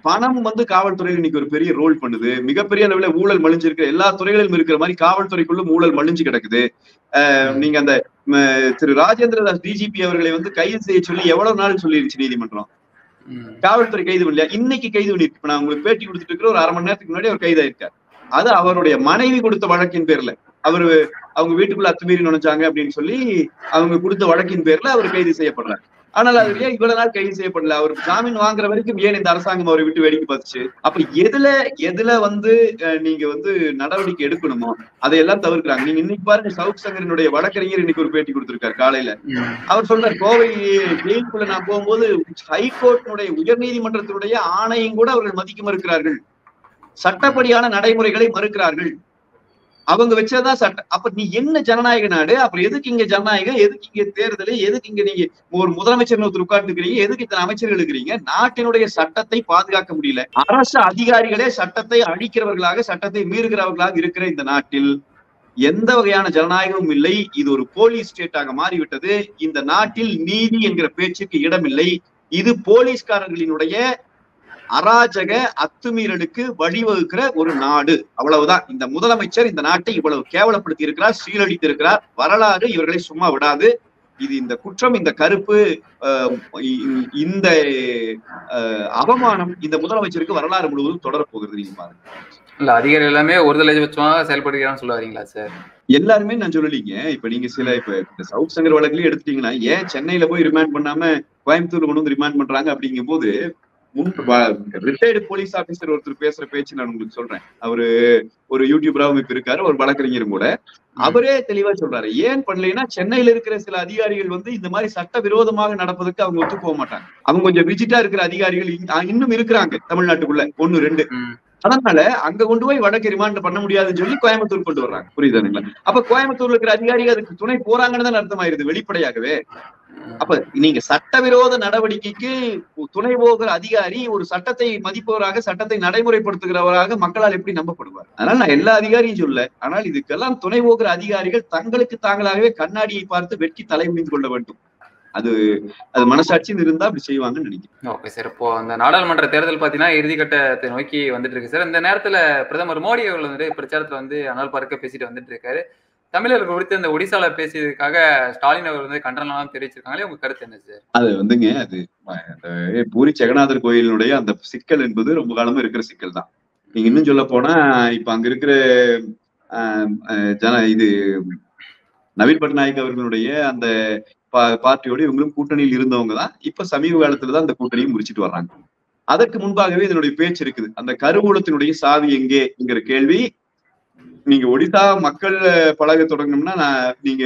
பணம் வந்து காவல்துறையில் இன்னைக்கு ஒரு பெரிய ரோல் பண்ணுது. மிகப்பெரிய அளவுல ஊழல் மலிஞ்சிருக்கிற எல்லா துறைகளிலும் இருக்கிற மாதிரி காவல்துறைக்குள்ளும் ஊழல் மலிஞ்சு கிடக்குது. நீங்க அந்த திரு ராஜேந்திர தாஸ் டிஜிபி அவர்களை வந்து கைது செய்ய சொல்லி எவ்வளவு நாள் சொல்லிருச்சு நீதிமன்றம்? காவல்துறை கைது பண்ணலையா? இன்னைக்கு கைது பண்ணிருக்கு. இப்ப நான் உங்களுக்கு பேட்டி கொடுத்துட்டு இருக்கிற ஒரு 1/2 மணி நேரத்துக்கு முன்னாடி அவர் கைதாயிருக்காரு. அது அவருடைய மனைவி கொடுத்த வழக்கின் பேர்ல, அவங்க வீட்டுக்குள்ள அத்துமீறி நுழைஞ்சாங்க அப்படின்னு சொல்லி அவங்க கொடுத்த வழக்கின் பேர்ல அவர் கைது செய்யப்படுறாரு. ஆனால் அது ஏன் இவ்வளவு நாள் கைது செய்யப்படல? அவர் ஜாமீன் வாங்குற வரைக்கும் ஏன் இந்த அரசாங்கம் அவரை விட்டு வேடிக்கை பார்த்துச்சு? அப்ப எதுல வந்து நீங்க வந்து நடவடிக்கை எடுக்கணுமோ அதையெல்லாம் தவிர்க்கிறாங்க. நீங்க இன்னைக்கு பாருங்க, சவுக் சங்கரினுடைய வழக்கறிஞர் இன்னைக்கு ஒரு பேட்டி கொடுத்திருக்காரு காலையில. அவர் சொல்றாரு, கோவை ஜெயிலுக்குள்ள நான் போகும்போது ஹைகோர்ட்டினுடைய உயர் நீதிமன்றத்தினுடைய ஆணையம் கூட அவர்கள் மதிக்க மறுக்கிறார்கள், சட்டப்படியான நடைமுறைகளை மறுக்கிறார்கள், அவங்க வச்சதான் சட்டம். அப்ப நீ என்ன ஜனநாயக நாடு? அப்புறம் எதுக்கு இங்க ஜனநாயகம்? எதுக்கு இங்க தேர்தல்? எதுக்கு இங்க நீங்க ஒரு முதலமைச்சர் ஒருத்தர் உட்கார்ந்துக்கிறீங்க? எதுக்கு இத்தனை அமைச்சர்கள் இருக்கிறீங்க? நாட்டினுடைய சட்டத்தை பாதுகாக்க முடியல. அரசு அதிகாரிகளே சட்டத்தை அழிக்கிறவர்களாக, சட்டத்தை மீறுகிறவர்களாக இருக்கிற இந்த நாட்டில் எந்த வகையான ஜனநாயகமும் இல்லை. இது ஒரு போலீஸ் ஸ்டேட்டாக மாறிவிட்டது. இந்த நாட்டில் நீதி என்கிற பேச்சுக்கு இடமில்லை. இது போலீஸ்காரர்களினுடைய அராஜக அத்துமீறலுக்கு வழிவகுக்கிற ஒரு நாடு, அவ்வளவுதான். இந்த முதலமைச்சர் இந்த நாட்டை இவ்வளவு கேவலப்படுத்தி இருக்கிறார், சீரழித்து இருக்கிறார். வரலாறு இவர்களை சும்மா விடாது. இது இந்த குற்றம், இந்த கருப்பு, இந்த அவமானம் இந்த முதலமைச்சருக்கு வரலாறு முழுவதும் தொடரப்போகிறது. நீங்க பாருங்க. இல்ல, அதிகாரி எல்லாமே ஒருதலை பட்சமாக செயல்படுகிறான்னு சொல்ல வரீங்களா சார்? எல்லாருமே நான் சொல்லலீங்க. இப்ப நீங்க இப்ப சவுக் சங்கர் வழக்குலயே எடுத்துட்டீங்கன்னா, ஏன் சென்னையில போய் ரிமாண்ட் பண்ணாம கோயம்புத்தூர்ல கொண்டு வந்து ரிமாண்ட் பண்றாங்க? அப்படிங்கும் போது ரிட்டையர்டு போலீஸ் ஆபீசர் ஒருத்தர் பேசுற பேச்சு நான் உங்களுக்கு சொல்றேன். அவரு ஒரு யூடியூபராவும் இப்ப இருக்காரு, ஒரு வழக்கறிஞரும் கூட. அவரே தெளிவா சொல்றாரு. ஏன் பண்ணலைன்னா, சென்னையில இருக்கிற சில அதிகாரிகள் வந்து இந்த மாதிரி சட்ட விரோதமாக நடப்பதற்கு அவங்க ஒத்து போக மாட்டாங்க. அவங்க கொஞ்சம் ரிஜிட்டா இருக்கிற அதிகாரிகள் இன்னும் இருக்கிறாங்க தமிழ்நாட்டுக்குள்ள 1-2. அதனால அங்க கொண்டு போய் வழக்கு ரிமாண்ட் பண்ண முடியாதுன்னு சொல்லி கோயம்புத்தூர் கொண்டு வர்றாங்க. புரியுதுங்களா? அப்ப கோயம்புத்தூர்ல இருக்கிற அதிகாரிகள் அதுக்கு துணை போறாங்கன்னு தான் அர்த்தமாயிருது வெளிப்படையாகவே. அப்ப நீங்க சட்டவிரோத நடவடிக்கைக்கு துணை போகிற அதிகாரி ஒரு சட்டத்தை மதிப்பவராக, சட்டத்தை நடைமுறைப்படுத்துகிறவராக மக்களால் எப்படி நம்பப்படுவார்? அதனால நான் எல்லா அதிகாரியும் சொல்ல, ஆனால் இதுக்கெல்லாம் துணை போகிற அதிகாரிகள் தங்களுக்கு தாங்களாகவே கண்ணாடியை பார்த்து வெட்கி தலை குனிந்து கொள்ள வேண்டும். அது மனசாட்சின்னு இருந்தா அப்படி செய்வாங்கன்னு நினைக்கிறேன். Okay sir. இப்போ அந்த நாடாளுமன்ற தேர்தல் பாத்தீங்கன்னா இறுதிக்கட்டத்தை நோக்கி வந்துட்டு இருக்கு சார். இந்த நேரத்துல பிரதமர் மோடி அவர்கள் வந்து பிரச்சாரத்துல வந்து அனல் பறக்க பேசிட்டு வந்துட்டு இருக்காரு. தமிழர்கள் குறித்து இந்த ஒடிசால பேசியதுக்காக ஸ்டாலின் அவர் வந்து கண்டனம் தெரிவிச்சிருக்காங்களே, உங்க கருத்து என்ன சார்? அது வந்துங்க, அது பூரி ஜெகநாதர் கோயிலினுடைய அந்த சிக்கல் என்பது ரொம்ப காலமா இருக்கிற சிக்கல் தான். நீங்க இன்னும் சொல்ல போனா, இப்ப அங்க இருக்கிற இது நவீன் பட்நாயக் அவர்களுடைய அந்த பார்ட்டியோட இவங்களும் கூட்டணியில் இருந்தவங்க தான். இப்ப சமீப காலத்துலதான் அந்த கூட்டணியை முறிச்சிட்டு வர்றாங்க. அதற்கு முன்பாகவே இதனுடைய பேச்சு இருக்குது. அந்த கருவூலத்தினுடைய சாவி எங்கேங்கிற கேள்வி நீங்க ஒடிசா மக்கள் பழக தொடங்கணும்னா நீங்க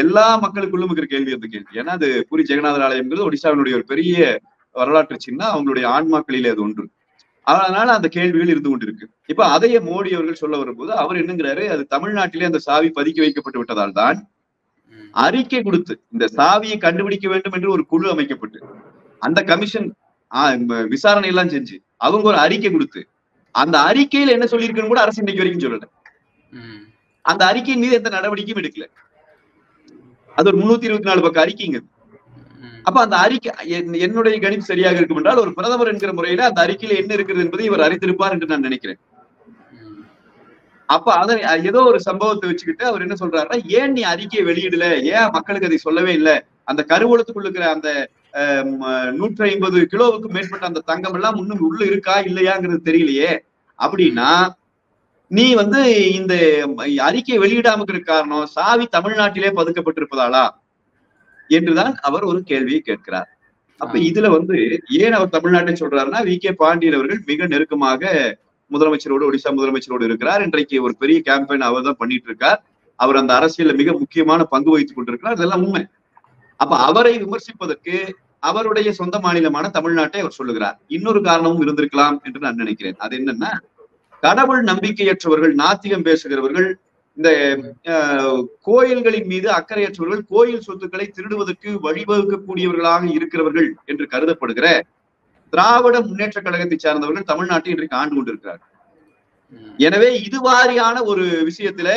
எல்லா மக்களுக்குள்ளும் இருக்கிற கேள்வி அந்த கேள்வி. ஏன்னா அது பூரி ஜெகநாதர் ஆலயம்ங்கிறது ஒடிசாவினுடைய ஒரு பெரிய வரலாற்று சின்ன, அவங்களுடைய ஆன்மாக்களிலே அது ஒன்று. அதனால அந்த கேள்விகள் இருந்து கொண்டிருக்கு. இப்ப அதையே மோடி அவர்கள் சொல்ல வரும்போது அவர் என்னங்கிறாரு, அது தமிழ்நாட்டிலே அந்த சாவி பதுக்கி வைக்கப்பட்டு விட்டதால் தான் அறிக்கை கொடுத்து இந்த சாவியை கண்டுபிடிக்க வேண்டும் என்று ஒரு குழு அமைக்கப்பட்டு அந்த கமிஷன் விசாரணை எல்லாம் செஞ்சு அவங்க ஒரு அறிக்கை கொடுத்து அந்த அறிக்கையில என்ன சொல்லியிருக்குன்னு கூட அரசு இன்னைக்கு வரைக்கும் சொல்லல. அந்த அறிக்கையின் மீது எந்த நடவடிக்கையும் எடுக்கல. அது ஒரு 324 பக்க அறிக்கைங்க. அப்ப அந்த அறிக்கை என்னுடைய கணிப்பு சரியாக இருக்கும் என்றால் ஒரு பிரதமர் என்கிற முறையில அந்த அறிக்கையில என்ன இருக்கிறது என்பதை இவர் அறிந்திருப்பார் என்று நான் நினைக்கிறேன். அப்ப அதை ஏதோ ஒரு சம்பவத்தை வச்சுக்கிட்டு அவர் என்ன சொல்றாருன்னா, ஏன் நீ அறிக்கையை வெளியிடல, ஏன் மக்களுக்கு அதை சொல்லவே இல்லை, அந்த கருவூலத்துக்குள்ள இருக்கிற அந்த 150 கிலோவுக்கு மேற்பட்ட அந்த தங்கம் எல்லாம் இன்னும் உள்ள இருக்கா இல்லையாங்கிறது தெரியலையே, அப்படின்னா நீ வந்து இந்த அறிக்கையை வெளியிடாம காரணம் சாவி தமிழ்நாட்டிலே பதுக்கப்பட்டிருப்பதாலா என்றுதான் அவர் ஒரு கேள்வியை கேட்கிறார். அப்ப இதுல வந்து ஏன் அவர் தமிழ்நாட்டை சொல்றாருன்னா, வி.கே. பாண்டியன் அவர்கள் மிக நெருக்கமாக முதலமைச்சரோடு, ஒடிசா முதலமைச்சரோடு இருக்கிறார். இன்றைக்கு ஒரு பெரிய கேம்பெயின் அவர் தான் பண்ணிட்டு இருக்கார். அவர் அந்த அரசியல்ல மிக முக்கியமான பங்கு வகித்துக் கொண்டிருக்கிறார். இதெல்லாம் உண்மை. அப்ப அவரை விமர்சிப்பதற்கு அவருடைய சொந்த மாநிலமான தமிழ்நாட்டை அவர் சொல்லுகிறார். இன்னொரு காரணமும் இருந்திருக்கலாம் என்று நான் நினைக்கிறேன். அது என்னன்னா, கடவுள் நம்பிக்கையற்றவர்கள், நாத்திகம் பேசுகிறவர்கள், இந்த கோயில்களின் மீது அக்கறையற்றவர்கள், கோயில் சொத்துக்களை திருடுவதற்கு வழிவகுக்கக்கூடியவர்களாக இருக்கிறவர்கள் என்று கருதப்படுகிற திராவிட முன்னேற்ற கழகத்தை சார்ந்தவர்கள் தமிழ்நாட்டை இன்றைக்கு ஆண்டு கொண்டிருக்கிறார்கள். எனவே இது வாரியான ஒரு விஷயத்துல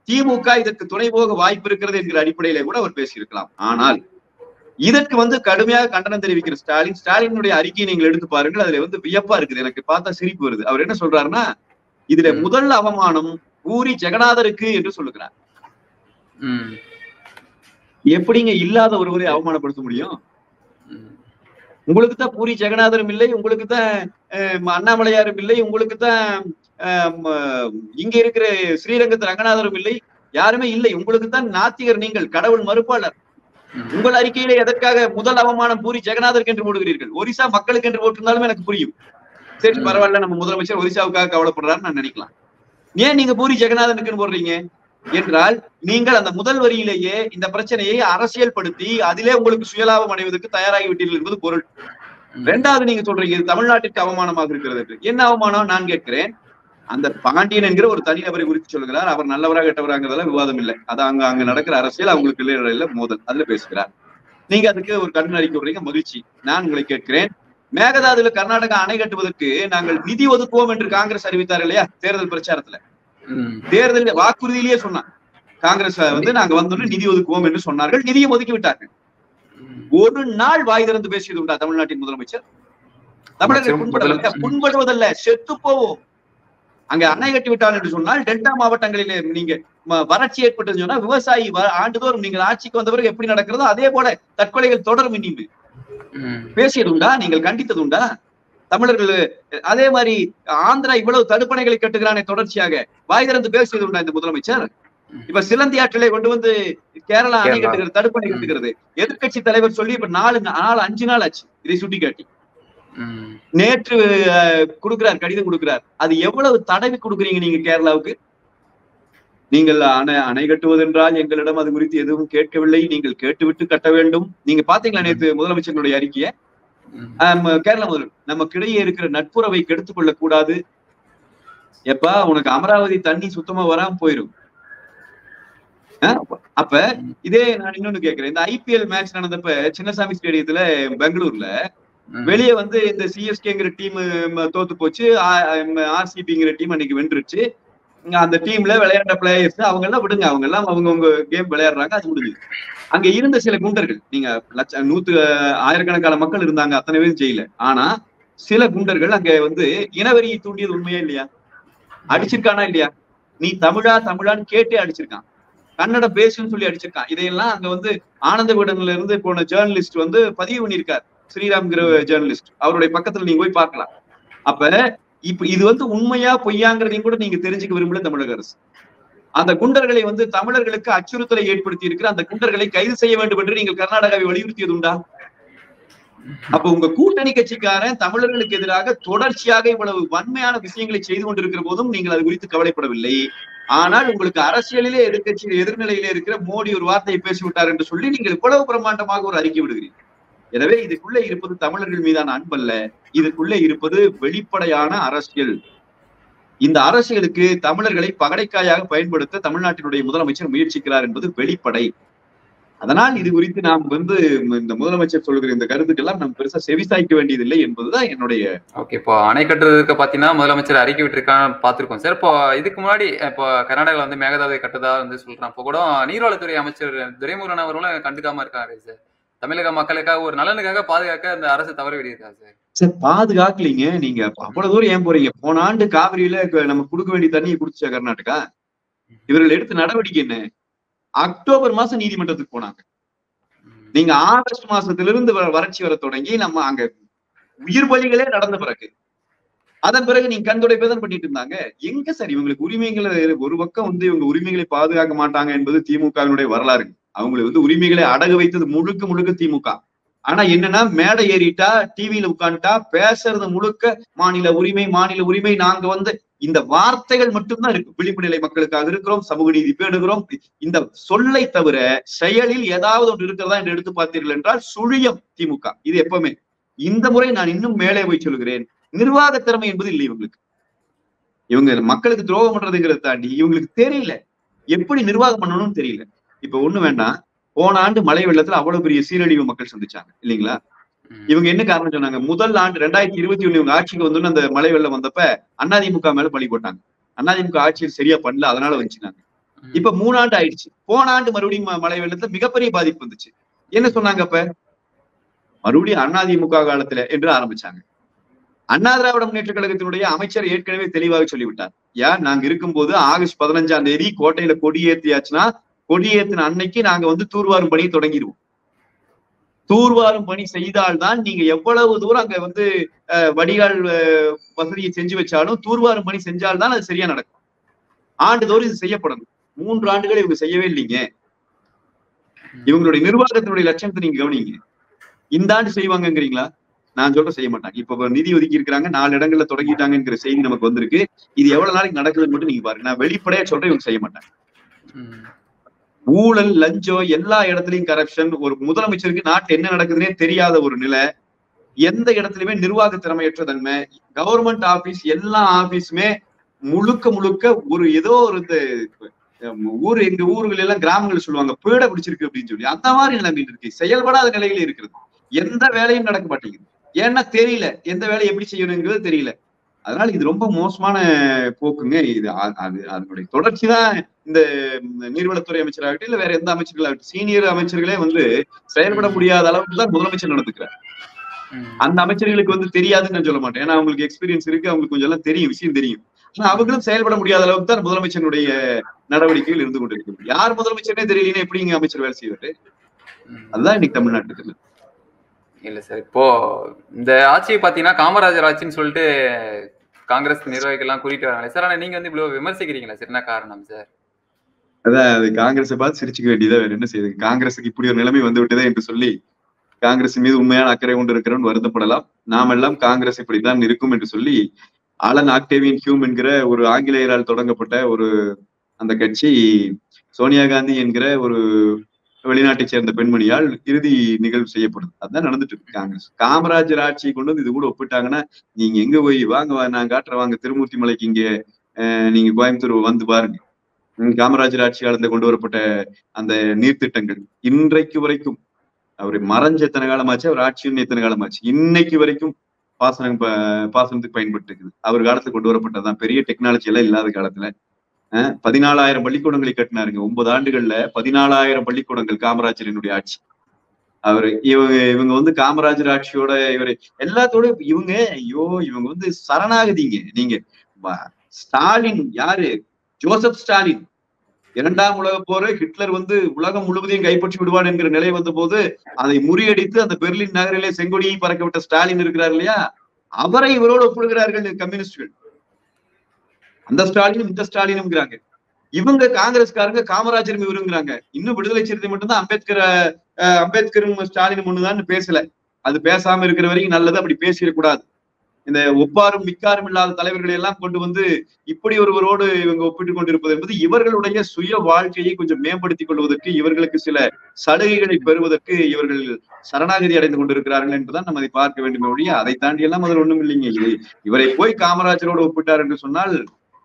திமுக இதற்கு துணை போக வாய்ப்பு இருக்கிறது என்கிற அடிப்படையில கூட அவர் பேசியிருக்கலாம். ஆனால் இதற்கு வந்து கடுமையாக கண்டனம் தெரிவிக்கிற ஸ்டாலினுடைய அறிக்கையை நீங்கள் எடுத்து பாருங்கள். அதுல வந்து வியப்பா இருக்குது, எனக்கு பார்த்தா சிரிப்பு வருது. அவர் என்ன சொல்றாருன்னா, இதுல முதல் அவமானம் பூரி ஜெகநாதருக்கு என்று சொல்லுகிறார். எப்படிங்க இல்லாத ஒருவரை அவமானப்படுத்த முடியும்? உங்களுக்கு தான் பூரி ஜெகநாதரும் இல்லை, உங்களுக்கு தான் அண்ணாமலையாரும் இல்லை, உங்களுக்கு தான் இங்க இருக்கிற ஸ்ரீரங்கத்து ரங்கநாதரும் இல்லை, யாருமே இல்லை. உங்களுக்கு தான் நாத்திகர், நீங்கள் கடவுள் மறுப்பாளர். உங்கள் அறிக்கையில எதற்காக முதல் அவமானம் பூரி ஜெகநாதருக்கு என்று போடுகிறீர்கள்? ஒரிசா மக்களுக்கு என்று போட்டிருந்தாலும் எனக்கு புரியும். சரி, பரவாயில்ல, நம்ம முதலமைச்சர் ஒரிசாவுக்காக கவலைப்படுறாரு நான் நினைக்கலாம். ஏன் நீங்க பூரி ஜெகநாதனுக்குன்னு போடுறீங்க என்றால், நீங்கள் அந்த முதல் வரியிலேயே இந்த பிரச்சனையை அரசியல் படுத்தி அதிலே உங்களுக்கு சுயலாபம் அடைவதற்கு தயாராகி விட்டீர்கள் என்பது பொருள். இரண்டாவது நீங்க சொல்றீங்க இது தமிழ்நாட்டிற்கு அவமானமாக இருக்கிறது. என்ன அவமானம் நான் கேட்கிறேன். அந்த பாண்டியன் என்கிற ஒரு தனிநபரை குறித்து சொல்லுகிறார். அவர் நல்லவராக கெட்டவராங்கிறதெல்லாம் விவாதம் இல்லை. அது அங்க நடக்கிற அரசியல், அவங்களுக்கு இடையில மோதல், அதுல பேசுகிறார். நீங்க அதுக்கு ஒரு கடன் அறிக்கை விடுறீங்க, மகிழ்ச்சி. நான் உங்களை கேட்கிறேன், மேகதாதுல கர்நாடகா அணை கட்டுவதற்கு நாங்கள் நிதி ஒதுக்குவோம் என்று காங்கிரஸ் அறிவித்தார் இல்லையா தேர்தல் பிரச்சாரத்துல? தேர்தல் வாக்குறுதியிலேயே சொன்னாங்க, காங்கிரஸ் வந்து நாங்க வந்தோன்னு நிதி ஒதுக்குவோம் என்று சொன்னார்கள். நிதியை ஒதுக்கி விட்டார்கள். ஒரு நாள் வாய் திறந்து பேசியது உண்டா தமிழ்நாட்டின் முதலமைச்சர்? தமிழர்கள் புண்படுவதல்ல, செத்து போவோம். அங்க அணை கட்டி விட்டார் என்று சொன்னால் டெல்டா மாவட்டங்களிலே நீங்க வறட்சி ஏற்பட்டு சொன்னா விவசாயி ஆண்டுதோறும் நீங்கள் ஆட்சிக்கு வந்த பிறகு எப்படி நடக்கிறதோ அதே போல தற்கொலைகள் தொடரும். இனிமே பேசியது உண்டா? நீங்கள் கண்டித்தது உண்டா? தமிழர்கள் அதே மாதிரி ஆந்திரா இவ்வளவு தடுப்பணைகளை கட்டுகிறானே தொடர்ச்சியாக, வாய் திறந்து பேசியது உண்டா இந்த முதலமைச்சர்? இப்ப சிலந்தி ஆற்றிலே கொண்டு வந்து கேரளா அணை கட்டுகிறது, தடுப்பணை கட்டுகிறது. எதிர்கட்சி தலைவர் சொல்லி இப்ப 4-5 நாள் ஆச்சு இதை சுட்டிக்காட்டி. ம். நேற்று கொடுக்கிறார், கடிதம் கொடுக்கிறார். அது எவ்வளவு தடவி கொடுக்குறீங்க நீங்க கேரளாவுக்கு? நீங்கள் அணை கட்டுவதென்றால் எங்களிடம் அது குறித்து எதுவும் கேட்கவில்லை, நீங்கள் கேட்டுவிட்டு கட்ட வேண்டும். நீங்க பாத்தீங்களா நேற்று முதலமைச்சருடைய அறிக்கையை? கேரளா முதல்வர், நமக்கிடையே இருக்கிற நட்புறவை கெடுத்துக் கொள்ளக் கூடாது. எப்பா உனக்கு அமராவதி தண்ணி சுத்தமா வராம போயிரும். அப்ப இதே நான் இன்னொன்னு கேட்கிறேன். இந்த IPL மேட்ச் நடந்தப்ப சின்னசாமி ஸ்டேடியத்துல பெங்களூர்ல வெளியே வந்து இந்த CSKங்கிற டீம் தோத்து போச்சு, RCBங்கிற டீம் அன்னைக்கு வென்றுச்சு. அந்த டீம்ல விளையாண்ட பிளேயர்ஸ் அவங்க எல்லாம் விடுங்க, அவங்க எல்லாம் அவங்கவுங்க கேம் விளையாடுறாங்க, அது முடிஞ்சது. அங்க இருந்த சில குண்டர்கள், நீங்க ஆயிரக்கணக்கான மக்கள் இருந்தாங்க, அத்தனை பேரும் செய்யல. ஆனா சில குண்டர்கள் அங்க வந்து இனவெறியை தூண்டியது உண்மையா இல்லையா? அடிச்சிருக்கானா இல்லையா? நீ தமிழான்னு கேட்டே அடிச்சிருக்கான், கன்னடம் பேசுன்னு சொல்லி அடிச்சிருக்கான். இதையெல்லாம் அங்க வந்து ஆனந்த விகடன்ல இருந்து போன ஜேர்னலிஸ்ட் வந்து பதிவு பண்ணியிருக்காரு, ஸ்ரீராம்ங்கிற ஜேர்னலிஸ்ட். அவருடைய பக்கத்துல நீங்க போய் பார்க்கலாம். அப்ப இப்ப இது வந்து உண்மையா பொய்யாங்கிறதையும் கூட நீங்க தெரிஞ்சுக்க விரும்பல தமிழக அரசு. அந்த குண்டர்களை வந்து தமிழர்களுக்கு அச்சுறுத்தலை ஏற்படுத்தி இருக்கிற அந்த குண்டர்களை கைது செய்ய வேண்டும் என்று நீங்கள் கர்நாடகாவை வலியுறுத்தியது உண்டா? அப்ப உங்க கூட்டணி கட்சிக்காரன் தமிழர்களுக்கு எதிராக தொடர்ச்சியாக இவ்வளவு வன்மையான விஷயங்களை செய்து கொண்டிருக்கிற போதும் நீங்கள் அது குறித்து கவலைப்படவில்லை. ஆனால் உங்களுக்கு அரசியலிலே எதிர்நிலையிலே இருக்கிற மோடி ஒரு வார்த்தையை பேசிவிட்டார் என்று சொல்லி நீங்கள் இவ்வளவு பிரம்மாண்டமாக ஒரு அறிக்கை விடுகிறீர்கள். எனவே இதுக்குள்ளே இருப்பது தமிழர்கள் மீதான அன்பல்ல, இதுக்குள்ளே இருப்பது வெளிப்படையான அரசியல். இந்த அரசியலுக்கு தமிழர்களை பகடைக்காயாக பயன்படுத்த தமிழ்நாட்டினுடைய முதலமைச்சர் முயற்சிக்கிறார் என்பது வெளிப்படை. அதனால் இது குறித்து நாம் வந்து இந்த முதலமைச்சர் சொல்கிற இந்த கருத்துக்கெல்லாம் நாம் பெருசா செவிசாய்க்க வேண்டியதில்லை என்பதுதான் என்னுடைய. ஓகே, இப்போ அணை கட்டுறதுக்கு பாத்தீங்கன்னா முதலமைச்சர் அறிக்கை விட்டுருக்கான்னு பாத்திருக்கோம் சார். இப்போ இதுக்கு முன்னாடி இப்போ கர்நாடகாவில் வந்து மேகதாதுவை கட்டுறதா வந்து சொல்றான். இப்போ கூட நீர்வளத்துறை அமைச்சர் துரைமுருகன் அவர்களும் கண்டுக்காம இருக்காரு சார். தமிழக மக்களுக்காக ஒரு நலனுக்காக பாதுகாக்க அந்த அரசு தவற விடுகிறதா சார்? சார் பாதுகாக்கலீங்க, நீங்க அவ்வளவு தூரம் ஏன் போறீங்க? போன ஆண்டு காவிரியில நம்ம கொடுக்க வேண்டிய தண்ணியை குடிச்சா கர்நாடகா? இவர்கள் எடுத்த நடவடிக்கை என்ன? அக்டோபர் மாசம் நீதிமன்றத்துக்கு போனாங்க. நீங்க ஆகஸ்ட் மாசத்திலிருந்து வறட்சி வர தொடங்கி நம்ம அங்க உயிர் பலிகளே நடந்த பிறகு, அதன் பிறகு நீங்க கண்துடைப்பதான் பண்ணிட்டு இருந்தாங்க. எங்க சார் இவங்களுக்கு உரிமைகளை? ஒரு பக்கம் வந்து இவங்க உரிமைகளை பாதுகாக்க மாட்டாங்க என்பது திமுகவினுடைய வரலாறு. அவங்களுக்கு வந்து உரிமைகளை அடகு வைத்தது முழுக்க திமுக. ஆனா என்னன்னா, மேடை ஏறிட்டா, டிவியில உட்காந்துட்டா, பேசுறது முழுக்க மாநில உரிமை, நாங்க வந்து இந்த வார்த்தைகள் மட்டும்தான் இருக்கு. விளிம்பு நிலை மக்களுக்காக இருக்கிறோம், சமூக நீதி பேணுகிறோம், இந்த சொல்லை தவிர செயலில் ஏதாவது ஒன்று இருக்கிறதா என்று எடுத்து பார்த்தீர்கள் என்றால் சுழியம் திமுக. இது எப்பவுமே. இந்த முறை நான் இன்னும் மேலே போய் சொல்கிறேன், நிர்வாக திறமை என்பது இல்லை இவங்களுக்கு. இவங்க மக்களுக்கு துரோகம் பண்றதுங்கிறத தாண்டி இவங்களுக்கு தெரியல எப்படி நிர்வாகம் பண்ணணும்னு தெரியல. இப்ப ஒண்ணு வேண்டாம், போன ஆண்டு மழை வெள்ளத்துல அவ்வளவு பெரிய சீரழிவு மக்கள் சந்திச்சாங்க இல்லைங்களா? இவங்க என்ன காரணம் சொன்னாங்க? முதல் ஆண்டு 2021 இவங்க ஆட்சிக்கு வந்து அந்த மழை வெள்ளம் வந்தப்ப அதிமுக மேல பழி போட்டாங்க. அதிமுக ஆட்சியில் சரியா பண்ணல, அதனால வந்துச்சுனாங்க. இப்ப 3 ஆண்டு ஆயிடுச்சு. போன ஆண்டு மறுபடியும் மழை வெள்ளத்துல மிகப்பெரிய பாதிப்பு வந்துச்சு. என்ன சொன்னாங்க? அப்ப மறுபடியும் அதிமுக காலத்துல என்று ஆரம்பிச்சாங்க. அண்ணா திராவிட முன்னேற்ற கழகத்தினுடைய அமைச்சர் ஏற்கனவே தெளிவாக சொல்லிவிட்டார். நாங்க இருக்கும்போது ஆகஸ்ட் 15ஆம் தேதி கோட்டையில கொடியேற்றியாச்சுன்னா, கொடியேற்றின அன்னைக்கு நாங்க வந்து தூர்வாரும் பணியை தொடங்கிடுவோம். தூர்வாரும் பணி செய்தால்தான் நீங்க எவ்வளவு தூரம் அங்க வந்து வடிகால் வசதியை செஞ்சு வச்சாலும் தூர்வாரும் பணி செஞ்சால்தான் அது சரியா நடக்கும். ஆண்டுதோறும் இது செய்யப்படணும். 3 ஆண்டுகள் இவங்க செய்யவே இல்லைங்க. இவங்களுடைய நிர்வாகத்தினுடைய லட்சணத்தை நீங்க கவனிங்க. இந்த ஆண்டு செய்வாங்கிறீங்களா? நான் சொல்ற செய்ய மாட்டாங்க. இப்ப நிதி ஒதுக்கி இருக்கிறாங்க, 4 இடங்கள்ல தொடங்கிட்டாங்கிற செய்தி நமக்கு வந்திருக்கு. இது எவ்வளவு நாளைக்கு நடக்குதுன்னு மட்டும் நீங்க பாருங்க. நான் வெளிப்படையா சொல்றேன், இவங்க செய்ய மாட்டாங்க. ஊழல், லஞ்சம், எல்லா இடத்துலயும் கரப்ஷன். ஒரு முதலமைச்சருக்கு நாட்டுல என்ன நடக்குதுன்னே தெரியாத ஒரு நிலை. எந்த இடத்துலயுமே நிர்வாக திறமையற்ற தன்மை. கவர்மெண்ட் ஆபீஸ், எல்லா ஆபீஸுமே முழுக்க ஒரு ஏதோ ஒரு எங்க ஊர்கள் எல்லாம் கிராமங்கள் சொல்லுவாங்க பீட பிடிச்சிருக்கு அப்படின்னு சொல்லி, அந்த மாதிரி நிலைமையில் இருக்கு. செயல்படாத நிலையில இருக்கிறது. எந்த வேலையும் நடக்க மாட்டேங்குது. ஏன்னா தெரியல, எந்த வேலையை எப்படி செய்யணுங்கிறது தெரியல. அதனால இது ரொம்ப மோசமான போக்குங்க. இது அதனுடைய தொடர்ச்சி தான் இந்த நீர்வளத்துறை அமைச்சராகட்டும், இல்ல வேற எந்த அமைச்சர்களாகட்டும், சீனியர் அமைச்சர்களே வந்து செயல்பட முடியாத அளவுக்கு தான் முதலமைச்சர் நடந்துக்கிறார். அந்த அமைச்சர்களுக்கு வந்து தெரியாதுன்னு நான் சொல்ல மாட்டேன். ஏன்னா அவங்களுக்கு எக்ஸ்பீரியன்ஸ் இருக்கு, அவங்களுக்கு கொஞ்சம் எல்லாம் தெரியும், விஷயம் தெரியும். ஆனா அவங்களும் செயல்பட முடியாத அளவுக்கு தான் முதலமைச்சருடைய நடவடிக்கைகள் இருந்து கொண்டிருக்கு. யார் முதலமைச்சரே தெரியலன்னா எப்படி இங்க அமைச்சர் வேலை செய்வாரு? அதுதான் இன்னைக்கு தமிழ்நாட்டுக்கு இல்ல சார். இப்போ இந்த ஆட்சியை பாத்தீங்கன்னா காமராஜர் ஆட்சின்னு சொல்லிட்டு காங்கிரஸ் நிர்வாகிகள் எல்லாம் கூட்டிட்டு வராங்க சார். ஆனா நீங்க வந்து இவ்வளவு விமர்சிக்கிறீங்களா சார்? என்ன காரணம் சார்? அதான் அது காங்கிரஸை பார்த்து சிரிச்சுக்க வேண்டியதா, வேற என்ன செய்யுது? காங்கிரஸுக்கு இப்படி ஒரு நிலைமை வந்து விட்டதே என்று சொல்லி காங்கிரஸ் மீது உண்மையான அக்கறை கொண்டு இருக்கிறவன் வருத்தப்படலாம். நாம் எல்லாம் காங்கிரஸ் இப்படித்தான் இருக்கும் என்று சொல்லி ஆலன் ஆக்டேவியன் ஹியூம் என்கிற ஒரு ஆங்கிலேயரால் தொடங்கப்பட்ட ஒரு அந்த கட்சி சோனியா காந்தி என்கிற ஒரு வெளிநாட்டை சேர்ந்த பெண்மணியால் இறுதி நிகழ்வு செய்யப்படுது. அதுதான் நடந்துட்டு இருக்கு காங்கிரஸ். காமராஜர் ஆட்சியை கொண்டு வந்து இது கூட ஒப்பிட்டாங்கன்னா நீங்க எங்க போய் வாங்க நான் காட்டுறேன் வாங்க திருமூர்த்தி மலைக்கு இங்க நீங்க கோயம்புத்தூர் வந்து பாருங்க. காமராஜர் ஆட்சி காலத்துல கொண்டு வரப்பட்ட அந்த நீர்த்திட்டங்கள் இன்றைக்கு வரைக்கும் அவர் மறைஞ்ச எத்தனை காலமாச்சு, அவர் ஆட்சியும் எத்தனை காலமாச்சு, இன்னைக்கு வரைக்கும் பாசனத்துக்கு பயன்பட்டு இருக்குது. அவர் காலத்துல கொண்டு வரப்பட்டதுதான். பெரிய டெக்னாலஜி எல்லாம் இல்லாத காலத்துல 14,000 பள்ளிக்கூடங்களை கட்டினாருங்க. 9 ஆண்டுகள்ல 14,000 பள்ளிக்கூடங்கள் காமராஜரினுடைய ஆட்சி. அவரு இவங்க வந்து காமராஜர் ஆட்சியோட இவரு எல்லாத்தோட இவங்க வந்து சரணாகதிங்க. நீங்க ஸ்டாலின் யாரு? ஜோசப் ஸ்டாலின் 2ஆம் உலக போரை ஹிட்லர் வந்து உலகம் முழுவதையும் கைப்பற்றி விடுவான் என்கிற நிலை வந்த போது அதை முறியடித்து அந்த பெர்லின் நகரிலே செங்கொடியை பறக்க விட்ட ஸ்டாலின் இருக்கிறார் இல்லையா, அவரை இவரோடு ஒப்பிடுகிறார்கள் கம்யூனிஸ்டுகள். அந்த ஸ்டாலினும் இந்த ஸ்டாலினும் இவங்க காங்கிரஸ்காரங்க காமராஜரும் இவருங்கிறாங்க. இன்னும் விடுதலை சிறுத்தை மட்டும்தான் அம்பேத்கரும் ஸ்டாலினும் ஒண்ணுதான் பேசல. அது பேசாம இருக்கிற வரைக்கும் நல்லது. அப்படி பேசிடக்கூடாது. இந்த ஒப்பாரும் மிக்காரும் இல்லாத தலைவர்களை எல்லாம் கொண்டு வந்து இப்படி ஒருவரோடு இவங்க ஒப்பிட்டுக் கொண்டிருப்பது என்பது இவர்களுடைய சுய வாழ்க்கையை கொஞ்சம் மேம்படுத்திக் கொள்வதற்கு, இவர்களுக்கு சில சலுகைகளை பெறுவதற்கு இவர்கள் சரணாகதி அடைந்து கொண்டிருக்கிறார்கள் என்றுதான் நம்ம அதை பார்க்க வேண்டுமே ஒழிய அதை தாண்டி எல்லாம் அதில் ஒண்ணும் இல்லைங்க. இவரை போய் காமராஜரோடு ஒப்பிட்டார் என்று சொன்னால்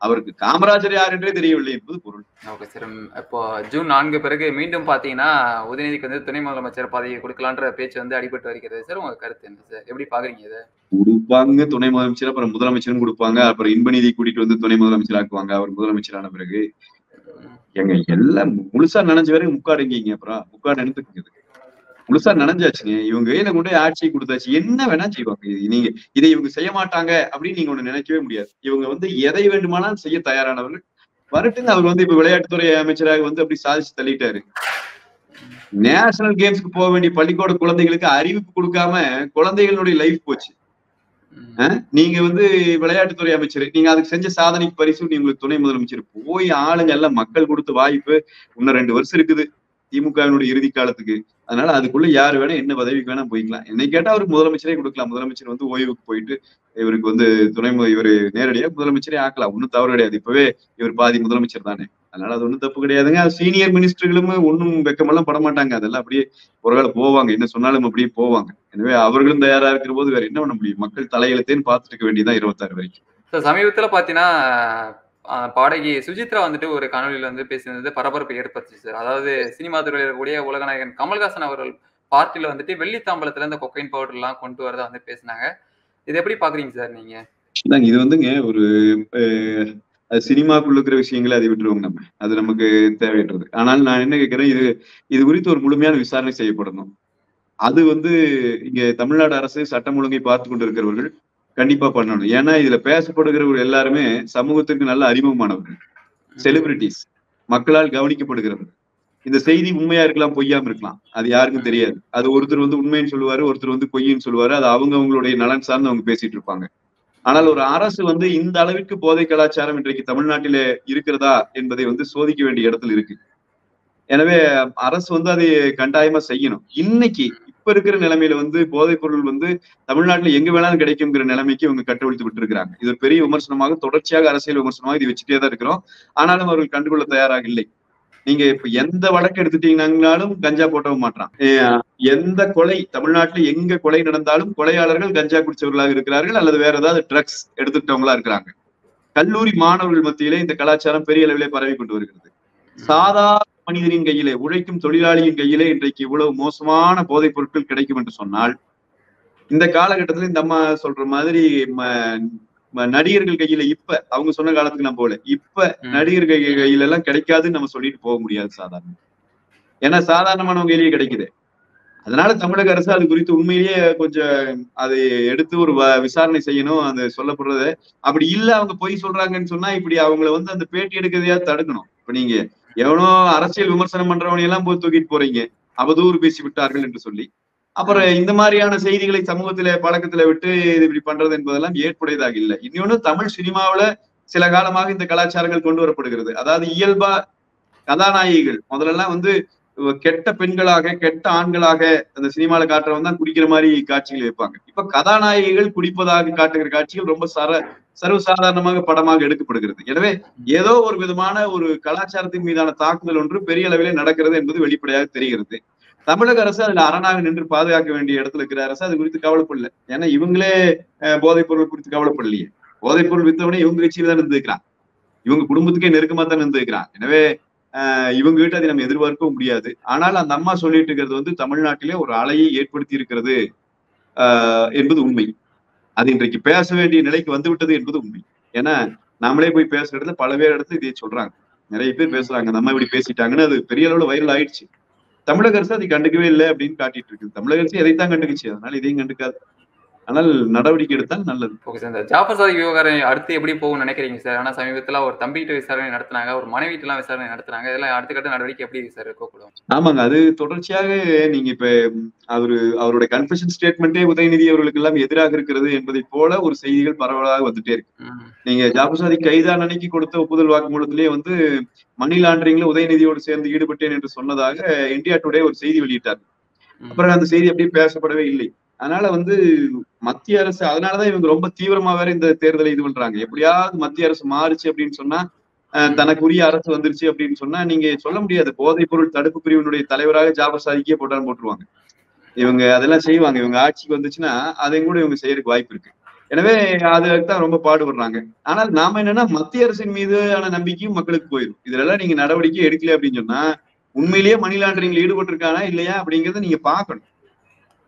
அவருக்கு காமராஜர் யார் என்றே தெரியவில்லை என்பது பொருள். Okay sir. இப்போ ஜூன் 4 பிறகு மீண்டும் பாத்தீங்கன்னா உதயநிதிக்கு வந்து துணை முதலமைச்சர் பதவியை கொடுக்கலான்ற பேச்சு வந்து அடிபட்டு வருகிறது சார். உங்க கருத்து என்ன சார்? எப்படி பாக்குறீங்க இதை? கொடுப்பாங்க துணை முதலமைச்சர், அப்புறம் முதலமைச்சரும் கொடுப்பாங்க, அப்புறம் இன்பநிதி கூட்டிட்டு வந்து துணை முதலமைச்சர் ஆக்குவாங்க. அவர் முதலமைச்சரான பிறகு எங்க எல்லாம் முழுசா நினைஞ்ச வரைக்கும் முக்காடுங்க. அப்புறம் முக்காடு எடுத்துக்குது முழுசா நனைஞ்சாச்சுங்க. இவங்க கையில கொண்டு ஆட்சியை கொடுத்தாச்சு. என்ன வேணா செய்வாங்க. நீங்க இதை இவங்க செய்ய மாட்டாங்க அப்படின்னு நீங்க ஒண்ணு நினைக்கவே முடியாது. இவங்க வந்து எதை வேண்டுமானாலும் செய்ய தயாரானவர்கள். வரட்டுங்க. அவர் வந்து இப்ப விளையாட்டுத்துறை அமைச்சராக வந்து அப்படி சாதிச்சு தள்ளிட்டாரு. நேஷனல் கேம்ஸ்க்கு போக வேண்டிய பள்ளிக்கூட குழந்தைகளுக்கு அறிவிப்பு கொடுக்காம குழந்தைகளுடைய லைஃப் போச்சு. நீங்க வந்து விளையாட்டுத்துறை அமைச்சர், நீங்க அதுக்கு செஞ்ச சாதனைக்கு பரிசு நீ உங்களுக்கு துணை முதலமைச்சர். போய் ஆளுங்க எல்லாம் மக்கள் கொடுத்த வாய்ப்பு. இன்னும் 2 வருஷம் இருக்குது திமுகவினுடைய இறுதி காலத்துக்கு. அதனால அதுக்குள்ள யாரு வேணா என்ன பதவிக்கு வேணா போய்க்கலாம். என்னை கேட்டா அவருக்கு முதலமைச்சரே கொடுக்கலாம். முதலமைச்சர் வந்து ஓய்வுக்கு போயிட்டு இவருக்கு வந்து இவரு நேரடியா முதலமைச்சரே ஆக்கலாம். ஒன்னும் தவறு கிடையாது. இப்பவே இவர் பாதி முதலமைச்சர் தானே. அதனால அது ஒன்றும் தப்பு கிடையாதுங்க. சீனியர் மினிஸ்டர்களும் ஒன்னும் வெக்கமெல்லாம் பட மாட்டாங்க. அதெல்லாம் அப்படியே ஒரு வேளை போவாங்க. என்ன சொன்னாலும் அப்படியே போவாங்க. எனவே அவர்களும் தயாரா இருக்கிற போது வேற என்ன பண்ண முடியும்? மக்கள் தலையெழுத்தேன்னு பார்த்துட்டு இருக்க வேண்டியதான் 26 வரைக்கும். சமீபத்துல பாத்தீங்கன்னா பாடகி சுஜித்ரா வந்துட்டு ஒரு காணொலியில வந்து பேசினது பரபரப்பு ஏற்படுச்சு சார். அதாவது சினிமா துறையில் இருக்கக்கூடிய உலகநாயகன் கமல்ஹாசன் அவர்கள் பார்ட்டில வந்துட்டு வெள்ளி தாம்பலத்துல இந்த கொக்கைன் பவுடர் எல்லாம் கொண்டு வரதா வந்து பேசினாங்க. இது எப்படி பாக்குறீங்க சார் நீங்க? இது வந்துங்க ஒரு சினிமாக்குள்ள இருக்கிற விஷயங்களை அதை விட்டுருவோங்க. நம்ம அது நமக்கு தேவையற்றது. ஆனால் நான் என்ன கேட்கிறேன், இது குறித்து ஒரு முழுமையான விசாரணை செய்யப்படணும். அது வந்து இங்க தமிழ்நாடு அரசு சட்டம் ஒழுங்கை பார்த்து கொண்டிருக்கிறவர்கள் கண்டிப்பா பண்ணணும். ஏன்னா இதுல பேசப்படுகிறவர்கள் எல்லாருமே சமூகத்திற்கு நல்ல அறிமுகமானவர்கள், செலிபிரிட்டிஸ், மக்களால் கவனிக்கப்படுகிறவர்கள். இந்த செய்தி உண்மையா இருக்கலாம், பொய்யாம இருக்கலாம், அது யாருக்கும் தெரியாது. அது ஒருத்தர் வந்து உண்மைன்னு சொல்லுவாரு, ஒருத்தர் வந்து பொய்ன்னு சொல்லுவாரு. அது அவங்களுடைய நலன் சார்ந்து அவங்க பேசிட்டு இருப்பாங்க. ஆனால் ஒரு அரசு வந்து இந்த அளவிற்கு போதை கலாச்சாரம் இன்றைக்கு தமிழ்நாட்டிலே இருக்கிறதா என்பதை வந்து சோதிக்க வேண்டிய இடத்துல இருக்கு. எனவே அரசு வந்து அதை கட்டாயமா செய்யணும். இன்னைக்கு இப்ப இருக்கிற நிலைமையில வந்து போதைப் பொருள் வந்து தமிழ்நாட்டுல எங்க வேணாலும் கிடைக்குங்கிற நிலைமைக்கு இவங்க கட்டவிழ்த்து விட்டு இருக்கிறாங்க. இது ஒரு பெரிய விமர்சனமாக, தொடர்ச்சியாக அரசியல் விமர்சனமாக இது வச்சுட்டே தான் இருக்கிறோம். ஆனாலும் அவர்கள் கண்டுகொள்ள தயாராக இல்லை. நீங்க இப்ப எந்த வழக்கு எடுத்துட்டீங்கன்னாலும் கஞ்சா போட்டவும் மாட்டான். எந்த கொலை தமிழ்நாட்டுல எங்க கொலை நடந்தாலும் கொலையாளர்கள் கஞ்சா குடிச்சவர்களாக இருக்கிறார்கள், அல்லது வேற ஏதாவது ட்ரக்ஸ் எடுத்துக்கிட்டவங்களா இருக்கிறாங்க. கல்லூரி மாணவர்கள் மத்தியிலே இந்த கலாச்சாரம் பெரிய அளவிலே பரவி கொண்டு வருகிறது. சாதாரண மனிதனின் கையிலே, உழைக்கும் தொழிலாளியின் கையிலே இன்றைக்கு இவ்வளவு மோசமான போதைப் பொருட்கள் கிடைக்கும் என்று சொன்னால், இந்த காலகட்டத்துல இந்த அம்மா சொல்ற மாதிரி நடிகர்கள் கையில இப்ப அவங்க சொன்ன காலத்துக்கு நம்ம போல இப்ப நடிகர்கள் கையில எல்லாம் கிடைக்காதுன்னு நம்ம சொல்லிட்டு போக முடியாது சாதாரண. ஏன்னா சாதாரணமானவங்க கையிலேயே கிடைக்குது. அதனால தமிழக அரசு அது குறித்து உண்மையிலேயே கொஞ்சம் அதை எடுத்து ஒரு விசாரணை செய்யணும். அது சொல்லப்படுறது அப்படி இல்ல, அவங்க பொய் சொல்றாங்கன்னு சொன்னா இப்படி அவங்கள வந்து அந்த பேட்டி எடுக்கிறதையா தடுக்கணும். இப்ப நீங்க எவனோ அரசியல் விமர்சனம் பண்றவனை எல்லாம் போய் தூக்கிட்டு போறீங்க, அவதூறு பேசி விட்டார்கள் என்று சொல்லி. அப்புறம் இந்த மாதிரியான செய்திகளை சமூகத்தில பழக்கத்துல விட்டு இது இப்படி பண்றது என்பதெல்லாம் ஏற்புடையதாக இல்லை. இன்னொன்னு, தமிழ் சினிமாவில சில காலமாக இந்த கலாச்சாரங்கள் கொண்டு வரப்படுகிறது. அதாவது இயல்பா கதாநாயகிகள் முதல்ல வந்து கெட்ட பெண்களாக கெட்ட ஆண்களாக அந்த சினிமால காட்டுறவங்க தான் குடிக்கிற மாதிரி காட்சிகள் வைப்பாங்க. இப்ப கதாநாயகிகள் குடிப்பதாக காட்டுகிற காட்சிகள் ரொம்ப சர்வசாதாரணமாக படமாக எடுக்கப்படுகிறது. எனவே ஏதோ ஒரு விதமான ஒரு கலாச்சாரத்தின் மீதான தாக்குதல் ஒன்று பெரிய அளவிலே நடக்கிறது என்பது வெளிப்படையாக தெரிகிறது. தமிழக அரசு அதுல அரணாக நின்று பாதுகாக்க வேண்டிய இடத்துல இருக்கிற அரசு அது குறித்து கவலைப்படல. ஏன்னா இவங்களே போதைப் பொருள் குறித்து கவலைப்படலையே. போதைப் பொருள் வித்தவனே இவங்க கட்சியில தான் இருந்துக்கிறான். இவங்க குடும்பத்துக்கே நெருக்கமா தான் இருந்துக்கிறான். எனவே இவங்க கிட்ட அதை நம்ம எதிர்பார்க்கவும் முடியாது. ஆனால் அந்த அம்மா சொல்லிட்டு இருக்கிறது வந்து தமிழ்நாட்டிலே ஒரு அலையை ஏற்படுத்தி இருக்கிறது என்பது உண்மை. அது இன்றைக்கு பேச வேண்டிய நிலைக்கு வந்துவிட்டது என்பது உண்மை. ஏன்னா நாமளே போய் பேசுற இடத்துல பல பேர் இடத்துல இதை சொல்றாங்க. நிறைய பேர் பேசுறாங்க, அந்த அம்மா இப்படி பேசிட்டாங்கன்னு. அது பெரிய அளவுல வைரல் ஆயிடுச்சு. தமிழக அரசு அதை கண்டுக்கவே இல்லை அப்படின்னு காட்டிட்டு இருக்குது. தமிழக அரசு எதைத்தான் கண்டுக்குச்சு, அதனால இதையும் கண்டுக்காது. ஆனால் நடவடிக்கை எடுத்தால் நல்லது. Okay sir. இந்த ஜாஃபர் சாதிக் விவகாரம் அடுத்து எப்படி போகும்னு நினைக்கிறீங்க சார்? ஆனா சமீபத்துல ஒரு தம்பிகிட்ட விசாரணை நடத்தினாங்க, ஒரு மனைவிட்டு எல்லாம் விசாரணை நடத்தினாங்க. இதெல்லாம் அடுத்த கட்ட நடவடிக்கை எப்படி சார் இருக்கக்கூடும்? ஆமாங்க, அது தொடர்ச்சியாக நீங்க இப்ப அவருடைய கன்ஃபெஷன் ஸ்டேட்மெண்டே உதயநிதி அவர்களுக்கு எல்லாம் எதிராக இருக்கிறது என்பதை போல ஒரு செய்திகள் பரவலாக வந்துட்டே இருக்கு. நீங்க ஜாஃபர் சாதிக் கைதான அன்னைக்கு கொடுத்த ஒப்புதல் வாக்குமூலத்திலேயே வந்து மணி லாண்டரிங்ல உதயநிதியோடு சேர்ந்து ஈடுபட்டேன் என்று சொன்னதாக இந்தியா டுடே ஒரு செய்தி வெளியிட்டார். அப்புறம் அந்த செய்தி அப்படியே பேசப்படவே இல்லை. அதனால வந்து மத்திய அரசு, அதனாலதான் இவங்க ரொம்ப தீவிரமா வேற இந்த தேர்தலை இது பண்றாங்க. எப்படியாவது மத்திய அரசு மாறுச்சு அப்படின்னு சொன்னா, தனக்குரிய அரசு வந்துருச்சு அப்படின்னு சொன்னா நீங்க சொல்ல முடியாது. போதைப் பொருள் தடுப்பு பிரிவினுடைய தலைவராக ஜாஃபர் சாதிக்கே போட்டுருவாங்க. இவங்க அதெல்லாம் செய்வாங்க. இவங்க ஆட்சிக்கு வந்துச்சுன்னா அதையும் கூட இவங்க செய்யறதுக்கு வாய்ப்பு இருக்கு. எனவே அதுதான் ரொம்ப பாடுபடுறாங்க. ஆனால் நாம என்னன்னா மத்திய அரசின் மீதான நம்பிக்கையும் மக்களுக்கு போயிடும். இதுல எல்லாம் நீங்க நடவடிக்கை எடுக்கல அப்படின்னு சொன்னா உண்மையிலேயே மணி லாண்டரிங்ல ஈடுபட்டிருக்கானா இல்லையா அப்படிங்கறத நீங்க பாக்கணும்.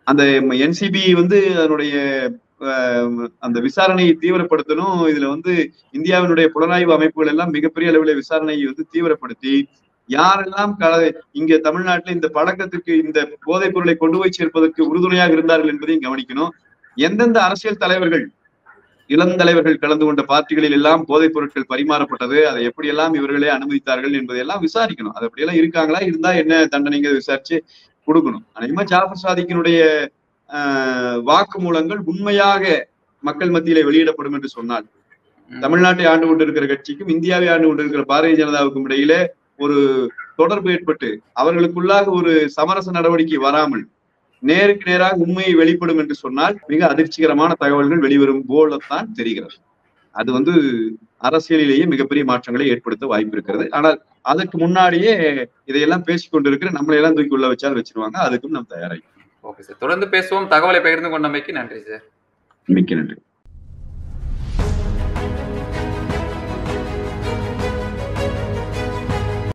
அந்த என்சிபி வந்து அதனுடைய அந்த விசாரணையை தீவிரப்படுத்தணும். இதுல வந்து இந்தியாவினுடைய புலனாய்வு அமைப்புகள் எல்லாம் மிகப்பெரிய அளவில் விசாரணையை வந்து தீவிரப்படுத்தி யாரெல்லாம் இங்க தமிழ்நாட்டில் இந்த பழக்கத்துக்கு, இந்த போதைப் பொருளை கொண்டு போய் சேர்ப்பதற்கு உறுதுணையாக இருந்தார்கள் என்பதையும் கவனிக்கணும். எந்தெந்த அரசியல் தலைவர்கள், இளம் தலைவர்கள் கலந்து கொண்ட பார்ட்டிகளில் எல்லாம் போதைப் பொருட்கள் பரிமாறப்பட்டது, அதை எப்படியெல்லாம் இவர்களே அனுமதித்தார்கள் என்பதையெல்லாம் விசாரிக்கணும். அது அப்படியெல்லாம் இருக்காங்களா, இருந்தா என்ன தண்டனைங்க விசாரிச்சு கொடுக்கணும். அநேகமா ஜாஃபர் சாதிக்கினுடைய வாக்குமூலங்கள் உண்மையாக மக்கள் மத்தியிலே வெளியிடப்படும் என்று சொன்னால் தமிழ்நாட்டை ஆண்டு கொண்டிருக்கிற கட்சிக்கும் இந்தியாவை ஆண்டு கொண்டிருக்கிற பாரதிய ஜனதாவுக்கும் இடையிலே ஒரு தொடர்பு ஏற்பட்டு அவர்களுக்குள்ளாக ஒரு சமரச நடவடிக்கை வராமல் நேருக்கு நேராக உண்மையை வெளிப்படும் என்று சொன்னால் மிக அதிர்ச்சிகரமான தகவல்கள் வெளிவரும் போலத்தான் தெரிகிறது. அது வந்து அரசியலிலேயே மிகப்பெரிய மாற்றங்களை ஏற்படுத்த வாய்ப்பு இருக்கிறது. ஆனால் அதற்கு முன்னாடியே இதையெல்லாம் பேசிக் கொண்டிருக்கிற நம்மளை எல்லாம் தூக்கி உள்ள வச்சாலும் வச்சிருவாங்க. அதுக்கும் நாம் தயாராகி. ஓகே சார், தொடர்ந்து பேசுவோம். தகவலை பகிர்ந்து கொண்டமைக்கு நன்றி சார். மிக்க நன்றி.